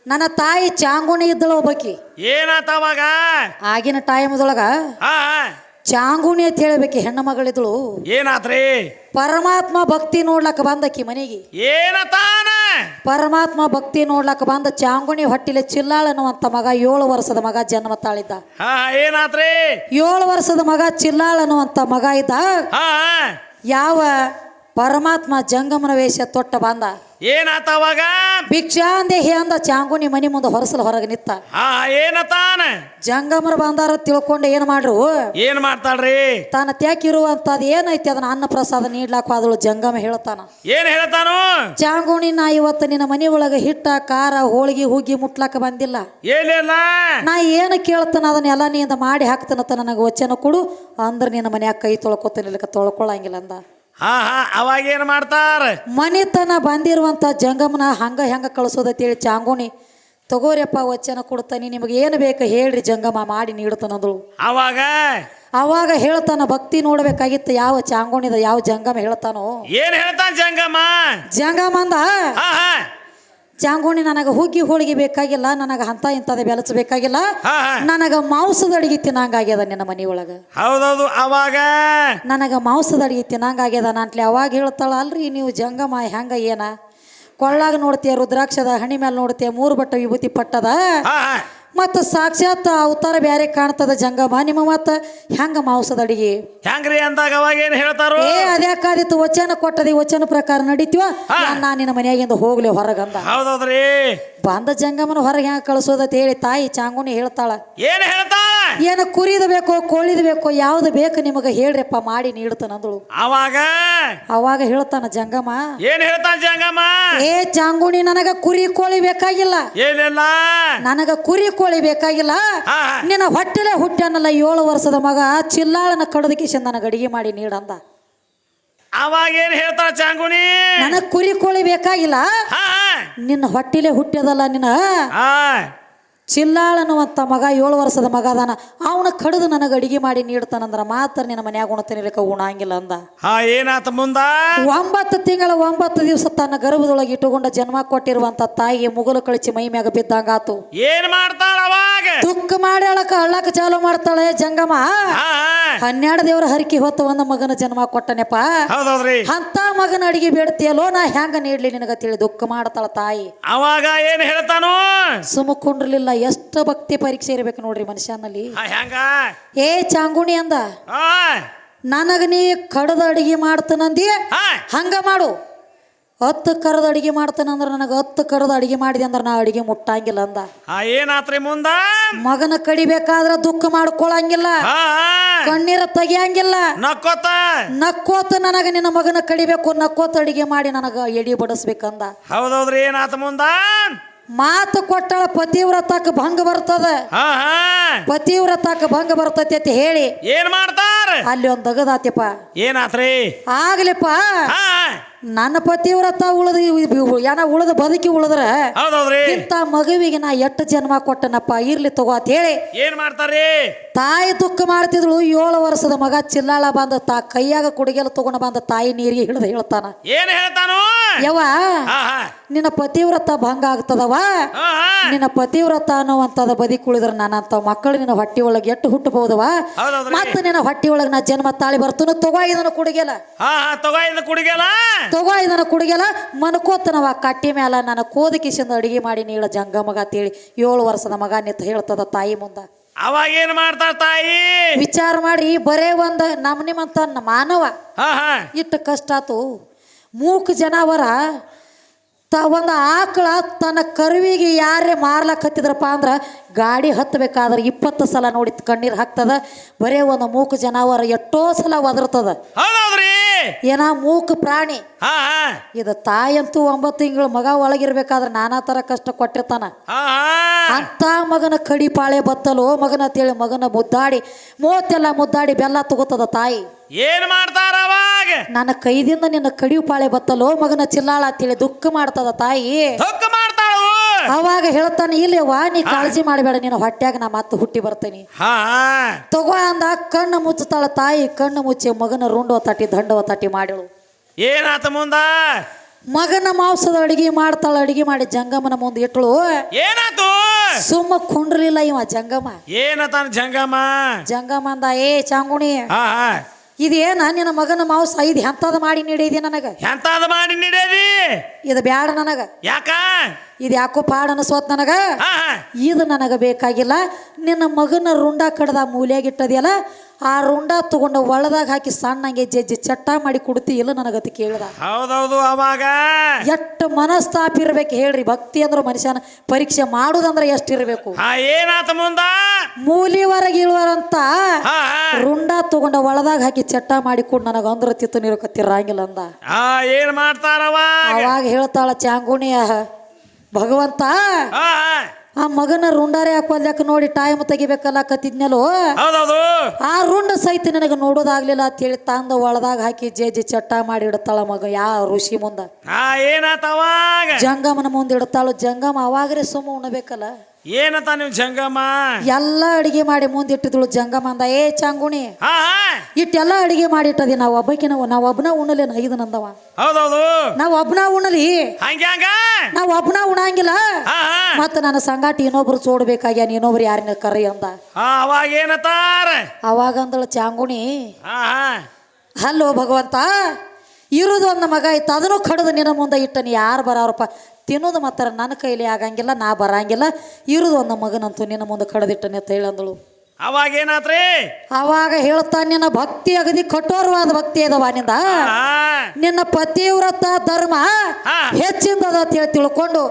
[SPEAKER 1] ನನ್ನ ತಾಯಿ ಚಾಂಗುಣಿ ಇದ್ದಳು ಒಬ್ಬಕಿ.
[SPEAKER 2] ಏನಾತವಾಗ?
[SPEAKER 1] ಆಗಿನ ಟೈಮ್ದೊಳಗ ಚಾಂಗುಣಿ ಅಂತ ಹೇಳ್ಬೇಕಿ ಹೆಣ್ಣು ಮಗಳಿದ್ಳು.
[SPEAKER 2] ಏನಾತ್ರಿ?
[SPEAKER 1] ಪರಮಾತ್ಮ ಭಕ್ತಿ ನೋಡ್ಲಕ್ಕ ಬಂದಕ್ಕಿ ಮನೆಗೆ.
[SPEAKER 2] ಏನತಾನ?
[SPEAKER 1] ಪರಮಾತ್ಮ ಭಕ್ತಿ ನೋಡ್ಲಕ್ಕ ಬಂದ ಚಾಂಗುಣಿ ಹೊಟ್ಟಿಲೆ ಚಿಲ್ಲಾಳ ಅನ್ನುವಂತ ಮಗ 7 ವರ್ಷದ ಮಗ ಜನ್ಮ ತಾಳಿದ್ದ.
[SPEAKER 2] ಏನಾತ್ರಿ?
[SPEAKER 1] 7 ವರ್ಷದ ಮಗ ಚಿಲ್ಲಾಳ ಅನ್ನುವಂತ ಮಗ ಇದ್ದ. ಯಾವ ಪರಮಾತ್ಮ ಜಂಗಮನ ವೇಷ ತೊಟ್ಟ ಬಂದ.
[SPEAKER 2] ಏನಾತ ಅವಾಗ
[SPEAKER 1] ಭಿಕ್ಷಾಂದೇಹಿ ಅಂದ ಚಾಂಗುನಿ ಮನಿ ಮುಂದೆ ಹೊರಸಲು ಹೊರಗೆ ನಿತ್ತ.
[SPEAKER 2] ಹಾ ಏನತಾನ
[SPEAKER 1] ಜಂಗಮರ ಬಂದಾರ ತಿಳ್ಕೊಂಡು ಏನ್ ಮಾಡ್ರು,
[SPEAKER 2] ಏನ್ ಮಾಡ್ತಾಳ್ರಿ
[SPEAKER 1] ತಾನ ತ್ಯಾಕಿರುವಂತದ್ ಏನೈತಿ ಅದನ್ನ ಅನ್ನ ಪ್ರಸಾದ ನೀಡ್ಲಾಕ ಆದಳು. ಜಂಗಮ ಹೇಳ್ತಾನ,
[SPEAKER 2] ಏನ್ ಹೇಳ್ತಾನು
[SPEAKER 1] ಚಾಂಗುಣಿ ನಾ ಇವತ್ತು ನಿನ್ನ ಮನಿ ಒಳಗ ಹಿಟ್ಟ ಖಾರ ಹೋಳಿಗೆ ಹುಗ್ಗಿ ಮುಟ್ಲಾಕ ಬಂದಿಲ್ಲ.
[SPEAKER 2] ಏನಿಲ್ಲ
[SPEAKER 1] ನಾ ಏನು ಕೇಳ್ತಾನ ಅದನ್ನೆಲ್ಲ ನೀಂದ ಮಾಡಿ ಹಾಕ್ತಾನತ್ತ ನನಗೆ ವಚನ ಕೊಡು ಅಂದ್ರೆ ನಿನ್ನ ಮನ್ಯಾಗ ಕೈ ತೊಳ್ಕೊತಾನಿಲ್ಲಕ ತೊಳ್ಕೊಳಂಗಿಲ್ಲ ಅಂದ.
[SPEAKER 2] ಹಾ ಅವಾಗ ಏನ್ ಮಾಡ್ತಾರ
[SPEAKER 1] ಮನಿತನ ಬಂದಿರುವಂತ ಜಂಗಮನ ಹಂಗ ಹೆಂಗ ಕಳಿಸೋದತ್ತೇಳಿ ಚಾಂಗುಣಿ ತಗೋರಿಯಪ್ಪ ವಚನ ಕೊಡ್ತಾನೆ, ನಿಮಗೆ ಏನು ಬೇಕು ಹೇಳ್ರಿ ಜಂಗಮ ಮಾಡಿ ನೀಡ್ತಾನಂದಳು. ಅವಾಗ ಹೇಳ್ತಾನ, ಭಕ್ತಿ ನೋಡ್ಬೇಕಾಗಿತ್ತು ಯಾವ ಚಾಂಗುಣಿದ ಯಾವ ಜಂಗಮ ಹೇಳ್ತಾನೋ.
[SPEAKER 2] ಏನ್ ಹೇಳ್ತಾನ
[SPEAKER 1] ಜಂಗಮ ಅಂದ, ಚಾಂಗುಣಿ ನನಗೆ ಹುಗ್ಗಿ ಹೋಳಿಗೆ ಬೇಕಾಗಿಲ್ಲ, ನನಗೆ ಅಂತ ಇಂಥದ ಬೆಲಸಬೇಕಾಗಿಲ್ಲ, ನನಗ ಮಾಂಸದ ಅಡಿಗೆ ತಿನ್ನಂಗಾಗ್ಯದ ನಿನ್ನ ಮನಿಯೊಳಗ.
[SPEAKER 2] ಹೌದೌದು ಅವಾಗ
[SPEAKER 1] ನನಗ ಮಾಂಸದ ಅಡಿಗೆ ತಿನ್ನಂಗಾಗ್ಯದ ನಾಂಟ್ಲಿ. ಅವಾಗ ಹೇಳ್ತಾಳ, ಅಲ್ರಿ ನೀವು ಜಂಗಮ ಹೆಂಗ ಏನ ಕೊಳ್ಳಾಗ ನೋಡ್ತೀಯ ರುದ್ರಾಕ್ಷದ ಹಣಿ ಮೇಲೆ ನೋಡ್ತೀಯ 3 ಬಟ್ಟ ವಿಭೂತಿ ಪಟ್ಟದ ಮತ್ತ ಸಾಕ್ಷಾತ್ ಅವತಾರ ಬ್ಯಾರೆ ಕಾಣ್ತದ ಜಂಗಮ, ನಿಮ್ಮ ಮತ್ತ ಹೆಂಗ ಮಾಂಸದ ಅಡಿಗೆ
[SPEAKER 2] ಹೆಂಗ್ರಿ ಅಂದಾಗ ಅವಾಗ ಏನ್ ಹೇಳ್ತಾರೋ,
[SPEAKER 1] ಅದ್ಯಾಕಾದಿತ್ತು ವಚನ ಕೊಟ್ಟದಿ ವಚನ ಪ್ರಕಾರ ನಡೀತೀವ ನಾ ನಿನ್ನ ಮನೆಯಾಗಿಂದ ಹೋಗ್ಲಿ ಹೊರಗಂದ.
[SPEAKER 2] ಹೌದೌದ್ರಿ
[SPEAKER 1] ಬಂದ ಜಂಗಮನ ಹೊರಗೆ ಹೆಂಗ ಕಳಿಸೋದತ್ ಹೇಳಿ ತಾಯಿ ಚಾಂಗುನಿ ಹೇಳ್ತಾಳ,
[SPEAKER 2] ಏನ್ ಹೇಳ್ತಾಳ
[SPEAKER 1] ಏನು ಕುರಿದ ಬೇಕೋ ಕೋಳಿದ ಬೇಕೋ ಯಾವ್ದು ಬೇಕು ನಿಮಗ ಹೇಳ್ರಪ್ಪ ಮಾಡಿ ನೀಡ್ತಾನಂದಳು. ಅವಾಗ ಹೇಳ್ತಾನ ಜಂಗಮ,
[SPEAKER 2] ಏನ್ ಹೇಳ್ತಾನ ಜಂಗಮ,
[SPEAKER 1] ಏ ಚಾಂಗುಣಿ ನನಗ ಕುರಿ ಕೋಳಿ ಬೇಕಾಗಿಲ್ಲ,
[SPEAKER 2] ಏನಿಲ್ಲ
[SPEAKER 1] ನನಗ ಕುರಿ ಕೋಳಿ ಬೇಕಾಗಿಲ್ಲ, ನಿನ್ನ ಹೊಟ್ಟೆಲೆ ಹುಟ್ಟ್ಯಾನಲ್ಲ 7 ವರ್ಷದ ಮಗ ಚಿಲ್ಲಾಳನ ಕಡದಕಿಶನ್ ನನಗ ಅಡಿಗೆ ಮಾಡಿ ನೀಡಂದ.
[SPEAKER 2] ಅವಾಗ ಏನ್ ಹೇಳ್ತಾಳ ಚಾಂಗುಣಿ,
[SPEAKER 1] ನನಗ ಕುರಿ ಕೋಳಿ ಬೇಕಾಗಿಲ್ಲ, ನಿನ್ನ ಹೊಟ್ಟಿಲೆ ಹುಟ್ಟ್ಯದಲ್ಲ ನಿನ್ನ ಚಿಲ್ಲಾಳನ್ನುವಂತ ಮಗ 7 ವರ್ಷದ ಮಗ ಅದಾನ, ಅವನ ಕಡಿದು ನನಗೆ ಅಡಿಗೆ ಮಾಡಿ ನೀಡ್ತಾನಂದ್ರ ಮಾತ್ರ ನಿನ್ನ ಮನ್ಯಾಗ ಉಣತನಿಲಕ ಉಣಂಗಿಲ್ಲ ಅಂದ.
[SPEAKER 2] ಏನಾತ ಮುಂದ
[SPEAKER 1] 9 ತಿಂಗಳ 9 ದಿವಸ ತನ್ನ ಗರ್ಭದೊಳಗೆ ಇಟ್ಟುಕೊಂಡ ಜನ್ಮ ಕೊಟ್ಟಿರುವಂತ ತಾಯಿಗೆ ಮುಗಲು ಕಳಿಸಿ ಮೈ ಮ್ಯಾಗ ಬಿದ್ದಂಗಾತು.
[SPEAKER 2] ಏನ್ ಮಾಡ್ತಾಳ ಅವಾಗ
[SPEAKER 1] ದುಃಖ ಮಾಡಿ ಅಳ್ಳಾಕ ಚಾಲು ಮಾಡ್ತಾಳೆ ಜಂಗಮ. 12 ದೇವರ ಹರಕಿ ಹೊತ್ತು ಒಂದು ಮಗನ ಜನ್ಮ ಕೊಟ್ಟನೆಪ್ಪ, ಅಂತ ಮಗನ ಅಡಿಗೆ ಬೇಡ್ತಿಯಲ್ಲೋ ನಾ ಹೆಂಗ ನೀಡ್ಲಿ ನಿನಗ ತಿಳಿ ದುಃಖ ಮಾಡ್ತಾಳ ತಾಯಿ.
[SPEAKER 2] ಅವಾಗ ಏನ್ ಹೇಳ್ತಾನು,
[SPEAKER 1] ಸುಮಕೊಂಡ್ರಲಿಲ್ಲ. ಎಷ್ಟು ಭಕ್ತಿ ಪರೀಕ್ಷೆ ಇರ್ಬೇಕು ನೋಡ್ರಿ ಮನುಷ್ಯನಲ್ಲಿ. ಏ ಚಾಂಗುಣಿ ಅಂದ, ನನಗ ನೀ ಕಡದ ಅಡಿಗೆ ಮಾಡ್ತಾನಂದಿ, ಹಂಗ ಮಾಡು. 10 ಕರದ ಅಡಿಗೆ ಮಾಡ್ತಾನಂದ್ರ ನನಗ 10 ಕರದ ಅಡಿಗೆ ಮಾಡಿದೆ ಅಂದ್ರ ನಾ ಅಡಿಗೆ ಮುಟ್ಟಂಗಿಲ್ಲ ಅಂದ.
[SPEAKER 2] ಏನಾತ್ರಿ ಮುಂದ
[SPEAKER 1] ಮಗನ ಕಡಿಬೇಕಾದ್ರ ದುಃಖ ಮಾಡ್ಕೊಳಂಗಿಲ್ಲ, ಕಣ್ಣೀರ ತೆಗಿಯಂಗಿಲ್ಲ, ನಕ್ಕೋತ ನನಗ ನಿನ್ನ ಮಗನ ಕಡಿಬೇಕು, ನಕ್ಕೋತ ಅಡಿಗೆ ಮಾಡಿ ನನಗ ಎಡಿ ಬಡಿಸ್ಬೇಕಂದ.
[SPEAKER 2] ಹೌದೌದ್ರಿ ಏನಾತ ಮುಂದ
[SPEAKER 1] ಮಾತು ಕೊಟ್ಟಳ ಪತಿವ್ರತಕ್ಕೆ ಭಂಗ ಬರ್ತದ, ಪತಿವ್ರತಕ್ಕೆ ಭಂಗ ಬರ್ತತಿ ಅಂತ ಹೇಳಿ
[SPEAKER 2] ಏನ್ ಮಾಡ್ತಾರ
[SPEAKER 1] ಅಲ್ಲಿ ಒಂದ್ ದಗದಾತಿಪ್ಪ.
[SPEAKER 2] ಏನಾತ್ರಿ
[SPEAKER 1] ಆಗ್ಲಿಪ್ಪ ನನ್ನ ಪತಿವ್ರತ ಉಳದ ಬದುಕಿ ಉಳಿದ್ರ ಇಂತ ಮಗುವಿಗೆ ನಾ 8 ಜನ್ಮ ಕೊಟ್ಟನಪ್ಪ, ಇರ್ಲಿ ತಗೋ ಅಂತ ಹೇಳಿ
[SPEAKER 2] ಏನ್ ಮಾಡ್ತಾರಿ
[SPEAKER 1] ತಾಯಿ ದುಃಖ ಮಾಡ್ತಿದ್ಳು. 7 ವರ್ಷದ ಮಗ ಚಿಲ್ಲಾಳ ಬಂದ ಕೈಯಾಗ ಕುಡಿಗೆಲ್ಲ ತಗೊಂಡ ಬಂದ ತಾಯಿ ನೀರಿಗೆ ಹಿಡಿದು ಹೇಳ್ತಾನ,
[SPEAKER 2] ಏನ್ ಹೇಳ್ತಾನು,
[SPEAKER 1] ಯವ್ವ ನಿನ್ನ ಪತಿವ್ರತ ಭಂಗ ಆಗ್ತದವ, ನಿನ್ನ ಪತಿವ್ರತ ಅನ್ನುವಂತದ ಬದುಕಿ ಉಳಿದ್ರ ನಾನಂತ ಮಕ್ಕಳು ನಿನ್ನ ಹೊಟ್ಟಿ ಒಳಗೆ ಎಟ್ಟು ಹುಟ್ಟಬಹುದವ, ಮತ್ತ ನಿನ್ನ ಹೊಟ್ಟಿ ಒಳಗೆ ನಾ ಜನ್ಮ ತಾಳಿ ಬರ್ತನು, ತಗೋ ಇದನ್ನ ಕುಡಿಗೆಲ್ಲ, ತಗೋ ಇದನ್ನ ಕುಡಿಗೆಲ್ಲ ಮನ್ಕೋತನವ ಕಟ್ಟಿ ಮ್ಯಾಲ ನನ್ನ ಕೋದಕಿಸಿಂದ ಅಡಿಗೆ ಮಾಡಿ ನೀಳ ಜಂಗಮಗ ಅಂತೇಳಿ 7 ವರ್ಷದ ಮಗ ನಿಂತ ಹೇಳ್ತದ ತಾಯಿ ಮುಂದ.
[SPEAKER 2] ಅವಾಗ ಏನ್ ಮಾಡ್ತಾರ ತಾಯಿ
[SPEAKER 1] ವಿಚಾರ ಮಾಡಿ, ಬರೇ ಒಂದ್ ನಮ್ಮನಿಮಂತ ಮಾನವ ಇಟ್ಟು ಕಷ್ಟ ಆತು. ಮೂಕ ಜನಾವರ ಒಂದು ಆಕಳ ತನ್ನ ಕರುವಿಗೆ ಯಾರೇ ಮಾರ್ಲಕ್ ಹತ್ತಿದ್ರಪ್ಪ ಅಂದ್ರ ಗಾಡಿ ಹತ್ತಬೇಕಾದ್ರೆ 20 ಸಲ ನೋಡಿ ಕಣ್ಣೀರ್ ಹಾಕ್ತದ. ಬರೇ ಒಂದು ಮೂಕ ಜನಾವರ ಎಷ್ಟೋ ಸಲ ಒದರ್ತದ. ಏನ ಮೂಕ ಪ್ರಾಣಿ ಇದು. ತಾಯಂತೂ 9 ತಿಂಗಳು ಮಗ ಒಳಗಿರ್ಬೇಕಾದ್ರೆ ನಾನಾ ತರ ಕಷ್ಟ ಕೊಟ್ಟಿರ್ತಾನ. ಅಂತ ಮಗನ ಕಡಿ ಪಾಳೆ ಬತ್ತಲು ಮಗನ ಅಂತೇಳಿ ಮಗನ ಮುದ್ದಾಡಿ ಮೂವತ್ತೆಲ್ಲ ಮುದ್ದಾಡಿ ಬೆಲ್ಲ ತಗೋತದ ತಾಯಿ.
[SPEAKER 2] ಏನ್ ಮಾಡ್ತಾರ ಅವಾಗ,
[SPEAKER 1] ನನ್ನ ಕೈದಿಂದ ನಿನ್ನ ಕಡಿಯು ಪಾಳೆ ಬತ್ತಲೋ ಮಗನ ಚಿಲ್ಲಾಳ ಅಂತೇಳಿ ದುಃಖ ಮಾಡ್ತದ ತಾಯಿ. ಅವಾಗ ಹೇಳ್ತಾನೆ, ಇಲ್ಲವ್ವ ನೀ ಕಾಳಜಿ ಮಾಡಬೇಡ, ನಿನ್ನ ಹೊಟ್ಯಾಗ ನಾ ಮತ್ತೆ ಹುಟ್ಟಿ ಬರ್ತೇನೆ ತಗೋ ಅಂದ. ಕಣ್ಣು ಮುಚ್ಚತಾಳ ತಾಯಿ. ಕಣ್ಣು ಮುಚ್ಚಿ ಮಗನ ರುಂಡವ ತಟ್ಟಿ ದಂಡವ ತಟ್ಟಿ ಮಾಡಿಳು.
[SPEAKER 2] ಏನಾತ ಮುಂದ
[SPEAKER 1] ಮಗನ ಮಾಂಸದ ಅಡಿಗೆ ಮಾಡ್ತಾಳ. ಅಡಿಗೆ ಮಾಡಿ ಜಂಗಮನ ಮುಂದೆ ಇಟ್ಟಳು.
[SPEAKER 2] ಏನಾತು
[SPEAKER 1] ಸುಮ್ಮ ಕುಂಡ್ರಲಿಲ್ಲ ಇವ ಜಂಗಮ.
[SPEAKER 2] ಏನತಾನ
[SPEAKER 1] ಜಂಗಮ ಅಂದ, ಏ ಚಾಂಗುಣಿ ಇದೇನ ನಿನ್ನ ಮಗನ ಮಾಂಸ ಇದು ಎಂತದ ಮಾಡಿ ನೀಡಿದಿ ನನಗ,
[SPEAKER 2] ಎಂತದ ಮಾಡಿ ನೀಡೇದಿ,
[SPEAKER 1] ಇದು ಬ್ಯಾಡ ನನಗ,
[SPEAKER 2] ಯಾಕ
[SPEAKER 1] ಇದು ಯಾಕೋ ಪಾಡ ಅನಸ್ವತ್ ನನಗ, ಇದು ನನಗ ಬೇಕಾಗಿಲ್ಲ. ನಿನ್ನ ಮಗನ ರುಂಡ ಕಡ್ದ ಮೂಲೆಯಾಗಿಟ್ಟದಿಯಲ್ಲ ಆ ರುಂಡ ತಗೊಂಡು ಒಳದಾಗ ಹಾಕಿ ಸಣ್ಣಂಗೆ ಜಜ್ಜಿ ಚಟ್ಟ ಮಾಡಿ ಕುಡ್ತಿ ಇಲ್ಲ ನನಗತಿ ಕೇಳಿದ.
[SPEAKER 2] ಹೌದೌದು. ಅವಾಗ
[SPEAKER 1] ಎಷ್ಟು ಮನಸ್ತಾಪ ಇರ್ಬೇಕು ಹೇಳ್ರಿ. ಭಕ್ತಿ ಅಂದ್ರೆ ಮನುಷ್ಯನ ಪರೀಕ್ಷೆ ಮಾಡುದಂದ್ರೆ ಎಷ್ಟಿರ್ಬೇಕು.
[SPEAKER 2] ಏನಾತ ಮುಂದ
[SPEAKER 1] ಮೂಲಿವರೆಗೆ ಇಳುವರಂತ ರುಂಡ ತಗೊಂಡ ಒಳದಾಗ ಹಾಕಿ ಚಟ್ಟ ಮಾಡಿ ಕುಡ್ ನನಗ ಅಂದ್ರ ತಿತ್ತು ನೀರು ಕತ್ತಿರಂಗಿಲ್ಲ ಅಂದ.
[SPEAKER 2] ಏನ್ ಮಾಡ್ತಾರವ
[SPEAKER 1] ಅವಾಗ ಹೇಳ್ತಾಳ ಚಾಂಗುಣಿಯ ಭಗವಂತ ಆ ಮಗನ ರುಂಡಾರೆ ಹಾಕೋದ್ಯಾಕ ನೋಡಿ ಟೈಮ್ ತೆಗಿಬೇಕಲ್ಲ ಕತ್ತಿದ್ನಲ್ಲೋ.
[SPEAKER 2] ಹೌದೌದು.
[SPEAKER 1] ಆ ರುಂಡ ಸಹಿತ ನನಗೆ ನೋಡೋದಾಗ್ಲಿಲ್ಲ ಅಂತ ಹೇಳಿ ತಂದ ಒಳದಾಗ ಹಾಕಿ ಜೇಜಿ ಚಟ್ಟ ಮಾಡಿ ಇಡ್ತಾಳ ಮಗ ಯಾವ ಋಷಿ ಮುಂದ.
[SPEAKER 2] ಏನಾತವಾಗ
[SPEAKER 1] ಜಂಗಮನ ಮುಂದೆ ಇಡ್ತಾಳು. ಜಂಗಮ ಅವಾಗ್ರೆ ಸುಮ್ಮ ಉಣಬೇಕಲ್ಲ.
[SPEAKER 2] ಏನತ ನೀವು ಜಂಗಮ
[SPEAKER 1] ಎಲ್ಲ ಅಡಿಗೆ ಮಾಡಿ ಮುಂದಿಟ್ಟಿದ್ಳು. ಜಂಗಮ ಅಂದ ಏ ಚಾಂಗುಣಿ ಇಟ್ಟೆಲ್ಲ ಅಡಿಗೆ ಮಾಡಿ ಇಟ್ಟದಿ ನಾವ್ ಒಬ್ಬನ ಉಣಲೇನ ಐದು ನಂದವ.
[SPEAKER 2] ಹೌದೌದು.
[SPEAKER 1] ನಾವ್ ಒಬ್ಬನ ಉಣಲಿ ನಾವ್ ಒಬ್ಬನ ಉಣಂಗಿಲ್ಲ. ಮತ್ತ ನನ್ನ ಸಂಗಾಟಿ ಇನ್ನೊಬ್ರು ಚೋಡ್ಬೇಕಾಗ್ಯಾನ ಇನ್ನೊಬ್ರು ಯಾರನ್ನ ಕರಿ ಅಂದ.
[SPEAKER 2] ಅವಾಗ ಏನತಾರ
[SPEAKER 1] ಅವಾಗ ಅಂದಳು ಚಾಂಗುಣಿ ಹಲೋ ಭಗವಂತ ಇರುದು ಒಂದು ಮಗ ಇತ್ತು ಅದನ್ನು ಕಡ್ದು ನಿನ್ನ ಮುಂದೆ ಇಟ್ಟನಿ ಯಾರು ಬರೋರಪ್ಪ ತಿನ್ನೋದು ಮಾತ್ರ ನನ್ನ ಕೈಲಿ ಆಗಂಗಿಲ್ಲ ನಾ ಬರಂಗಿಲ್ಲ. ಇರುದು ಒಂದು ಮಗನಂತೂ ನಿನ್ನ ಮುಂದೆ ಕಡ್ದಿಟ್ಟನಿ ಅಂತ ಹೇಳಂದಳು.
[SPEAKER 2] ಅವಾಗ ಏನಾತ್ರಿ
[SPEAKER 1] ಅವಾಗ ಹೇಳ್ತಾ ನಿನ್ನ ಭಕ್ತಿ ಅಗದಿ ಕಠೋರವಾದ ಭಕ್ತಿ ಅದವ ನಿಂದ. ನಿನ್ನ ಪತಿವ್ರತ ಧರ್ಮ ಹೆಚ್ಚಿಂದದ ಅಂತ ಹೇಳಿ ತಿಳ್ಕೊಂಡು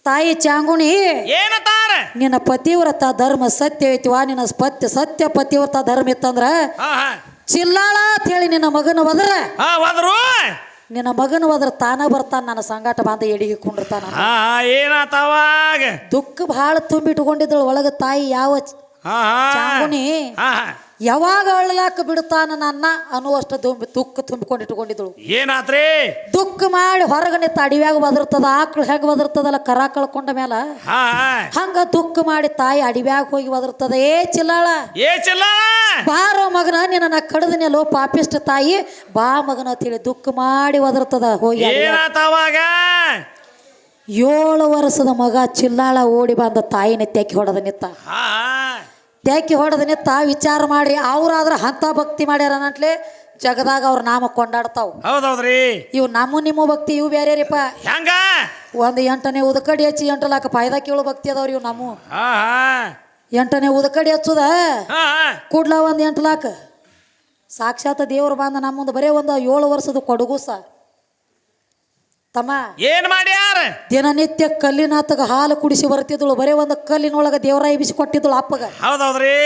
[SPEAKER 1] ತಾಯಿ ಚಾಂಗುಣಿ
[SPEAKER 2] ಏನತಾರ
[SPEAKER 1] ನಿನ್ನ ಪತಿವ್ರತ ಧರ್ಮ ಸತ್ಯ ಐತಿವಾ. ನಿನ್ನ ಸತ್ಯ ಪತಿವ್ರತ ಧರ್ಮ ಇತ್ತಂದ್ರ ಚಿಲ್ಲಾಳ ಅಂತ ಹೇಳಿ ನಿನ್ನ ಮಗನ ಹೋದ್ರ ನಿನ್ನ ಮಗನ ಹೋದ್ರ ತಾನ ಬರ್ತಾನ ನನ್ನ ಸಂಗಾಟ ಬಂದ ಎಡಿಗೆ ಕುಂಡಿರ್ತಾನ.
[SPEAKER 2] ಏನಾತವಾಗ
[SPEAKER 1] ದುಃಖ ಬಹಳ ತುಂಬಿಟ್ಕೊಂಡಿದ್ದಳು ಒಳಗ ತಾಯಿ. ಯಾವ ಚಾಂಗುಣಿ ಯಾವಾಗ ಅಳ್ಳಲಾಕ ಬಿಡ್ತಾನ ನನ್ನ ಅನ್ನುವಷ್ಟು ದುಃಖ ತುಂಬಿಕೊಂಡು ಇಟ್ಕೊಂಡಿದ್ದಳು.
[SPEAKER 2] ಏನಾತ್ರಿ
[SPEAKER 1] ದುಃಖ ಮಾಡಿ ಹೊರಗೆ ನಿಂತ ಅಡಿವ್ಯಾಗ ಬದರ್ತದ ಆಕಳು ಹೆಂಗ ಬದರ್ತದಲ್ಲ ಕರ ಕಳ್ಕೊಂಡ ಮೇಲ ಹಂಗ ದುಃಖ ಮಾಡಿ ತಾಯಿ ಅಡಿವ್ಯಾಗ ಹೋಗಿ ಬದರ್ತದ. ಏ ಚಿಲ್ಲಾಳ ಬಾರೋ ಮಗನ ನಿನ್ನ ಕಡದನೆಲ್ಲೋ ಪಾಪಿಷ್ಟ ತಾಯಿ ಬಾ ಮಗನ ಅಂತ ಹೇಳಿ ದುಃಖ ಮಾಡಿ ಒದರ್ತದ ಹೋಗಿ. 7 ವರ್ಷದ ಮಗ ಚಿಲ್ಲಾಳ ಓಡಿ ಬಂದ ತಾಯಿನ ತೆಕ್ಕಿ ಹೊಡೆದ ನಿತ್ತ. ತೆಕ್ಕಿ ಹೊಡೆದ ನಿತ್ತ ವಿಚಾರ ಮಾಡ್ರಿ ಅವ್ರಾದ್ರ ಅಂತ ಭಕ್ತಿ ಮಾಡ್ಯಾರ ನಟ್ಲೆ ಜಗದಾಗ ಅವ್ರ ನಾಮ ಕೊಂಡಾಡ್ತಾವ್.
[SPEAKER 2] ಹೌದೌದ್ರಿ.
[SPEAKER 1] ಇವು ನಿಮ್ಮ ಭಕ್ತಿ ಇವು ಬೇರೆ ರೀಪ.
[SPEAKER 2] ಹೆಂಗ
[SPEAKER 1] ಒಂದು 8ನೇ ಉದಕಡಿ ಹಚ್ಚಿ 8 ಲಾಕ ಪಾಯ್ದಾ ಕೇಳು ಭಕ್ತಿ ಅದಾವ್ರಿ ಇವು. ನಮ್ಮ 8ನೇ ಉದಕಡಿ ಹಚ್ಚುದ ಕೂಡ್ಲ ಒಂದು 8 ಲಾಕ ಸಾಕ್ಷಾತ್ ದೇವ್ರು ಬಂದ ನಮ್ಮ ಮುಂದೆ ಬರೇ ಒಂದು 7 ವರ್ಷದ ಕೊಡಗುಸ ತಮ್ಮ
[SPEAKER 2] ಏನ್ ಮಾಡ್ಯಾರ.
[SPEAKER 1] ದಿನನಿತ್ಯ ಕಲ್ಲಿನಾತಗ ಹಾಲು ಕುಡಿಸಿ ಬರ್ತಿದ್ಳು. ಬರೇ ಒಂದು ಕಲ್ಲಿನೊಳಗ ದೇವರಾಯಿ ಬಿಸಿ ಕೊಟ್ಟಿದ್ಳು ಅಪ್ಪಗ.
[SPEAKER 2] ಹೌದೌದ್ರಿ.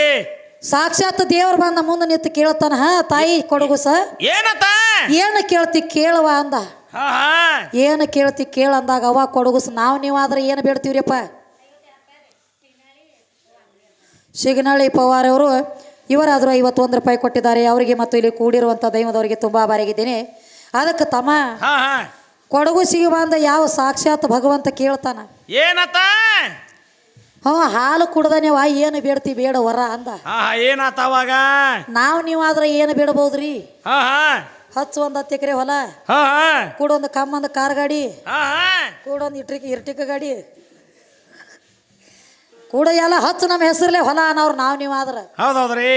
[SPEAKER 1] ಸಾಕ್ಷಾತ್ ದೇವ್ರ ಬಂದ ಮುಂದೆ ನಿಂತು ಕೇಳ್ತಾನ ತಾಯಿ ಕೊಡಗುಸ
[SPEAKER 2] ಏನತ
[SPEAKER 1] ಏನು ಕೇಳ್ತಿ ಕೇಳವ ಅಂದ. ಏನು ಕೇಳ್ತಿ ಕೇಳ ಅಂದಾಗ ಅವ ಕೊಡಗುಸ ನೀವಾದ್ರೆ ಏನು ಬೇಡ್ತೀವ್ರಿಪ್ಪ. ಶಿಗನಳ್ಳಿ ಪವಾರ್ ಅವರು ಇವರಾದರೂ 51 ರೂಪಾಯಿ ಕೊಟ್ಟಿದ್ದಾರೆ. ಅವರಿಗೆ ಮತ್ತು ಇಲ್ಲಿ ಕೂಡಿರುವಂಥ ದೈವದವರಿಗೆ ತುಂಬ ಆಭಾರಿಯಾಗಿದ್ದೇನೆ. ಅದಕ್ಕೆ ತಮ್ಮ ಕೊಡಗುಸಿಗೆ ಬಂದ ಯಾವ ಸಾಕ್ಷಾತ್ ಭಗವಂತ ಕೇಳ್ತಾನ
[SPEAKER 2] ಏನತ
[SPEAKER 1] ಹಾಲು ಕುಡ್ದನೇವ ಏನು ಬೇಡ್ತಿ ಬೇಡ ವರ ಅಂದ.
[SPEAKER 2] ಏನಾತ ಅವಾಗ
[SPEAKER 1] ನೀವಾದ್ರೆ ಏನು ಬೇಡಬಹುದ್ರಿ. ಹಚ್ಚು ಒಂದು 10 ಎಕರೆ ಹೊಲ, ಕೂಡೊಂದು ಕಮ್ಮಂದು ಕಾರ್ ಗಾಡಿ, ಕೂಡೊಂದು ಇರ್ಟಿಕ ಗಾಡಿ ಕೂಡ ಎಲ್ಲ ಹಚ್ಚು ನಮ್ಮ ಹೆಸರಲ್ಲೇ ಹೊಲ ಅನ್ನೋರು ನೀವಾದ್ರ.
[SPEAKER 2] ಹೌದೌದ್ರಿ.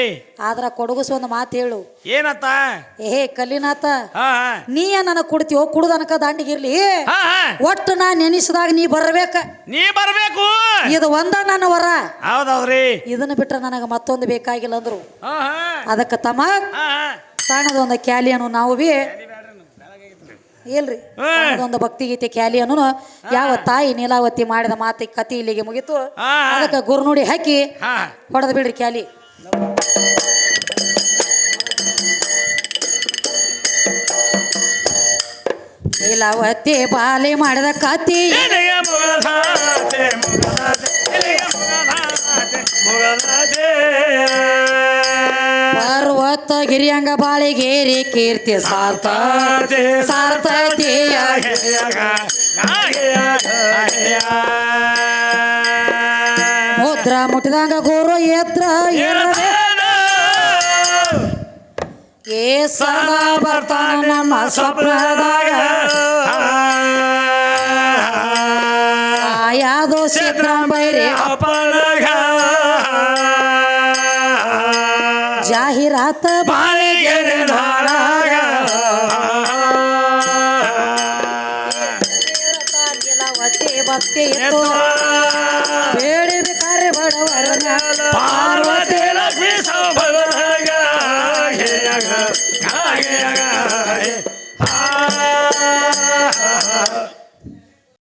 [SPEAKER 1] ಆದ್ರ ಕೊಡಗುಸ ಒಂದು ಮಾತು ಹೇಳು.
[SPEAKER 2] ಏನತ್ತ
[SPEAKER 1] ಏ ಕಲ್ಲಿನಾಥ ನೀ ನನಗೆ ಕುಡ್ತೀವೋ ಕುಡ್ದನಕ ದಂಡಿಗಿರ್ಲಿ ಒಟ್ಟು ನಾ ನೆನೆಸಿದಾಗ ನೀ ಬರ್ಬೇಕು. ಇದು ಒಂದ ನನ್ನ ವರ.
[SPEAKER 2] ಹೌದೌದ್ರಿ.
[SPEAKER 1] ಇದನ್ನ ಬಿಟ್ರೆ ನನಗೆ ಮತ್ತೊಂದು ಬೇಕಾಗಿಲ್ಲ ಅಂದ್ರು. ಅದಕ್ಕೆ ತಮ್ಮ ಸಣ್ಣದೊಂದು ಕ್ಯಾಲಿಯನ್ನು ನಾವು ಬಿ ಇಲ್ರಿ ಒಂದು ಭಕ್ತಿಗೀತೆ ಕ್ಯಾಲಿಯನ್ನು ಯಾವ ತಾಯಿ ನೀಲಾವತಿ ಮಾಡಿದ ಮಾತಿ ಕತಿ ಇಲ್ಲಿಗೆ ಮುಗಿತು. ಅದಕ್ಕೆ ಗುರುನುಡಿ ಹಾಕಿ ಹೊಡೆದ ಬಿಡ್ರಿ ಕ್ಯಾಲಿ. ನೀಲಾವತಿ ಬಾಲಿ ಮಾಡಿದ ಕತಿ ಪರ್ವತ ಗಿರಿಯಂಗ ಬಾಳಿಗೇರಿ ಕೀರ್ತಿ ಸಾರ್ತೈತಿ ಮುದ್ರ ಮುಟ್ಟಿದಂಗ ಗುರು ಎದ್ರ ಏ ಸದಾ ಬರ್ತಾನ ನಮ್ಮ ಸ್ವಪ್ನದಾಗ ಯಾವ್ದೋ ಸಿದ್ರಾಮಯ್ಯ ಜಾಹೀರಾತ
[SPEAKER 2] ಬಾಳಿಗೆರೆ
[SPEAKER 1] ಭಕ್ತಿ ಇತ್ತು ಬೇಡಿ ಬೇಕಾರೆ ಬಡವರ ಪಾರ್ವತಿ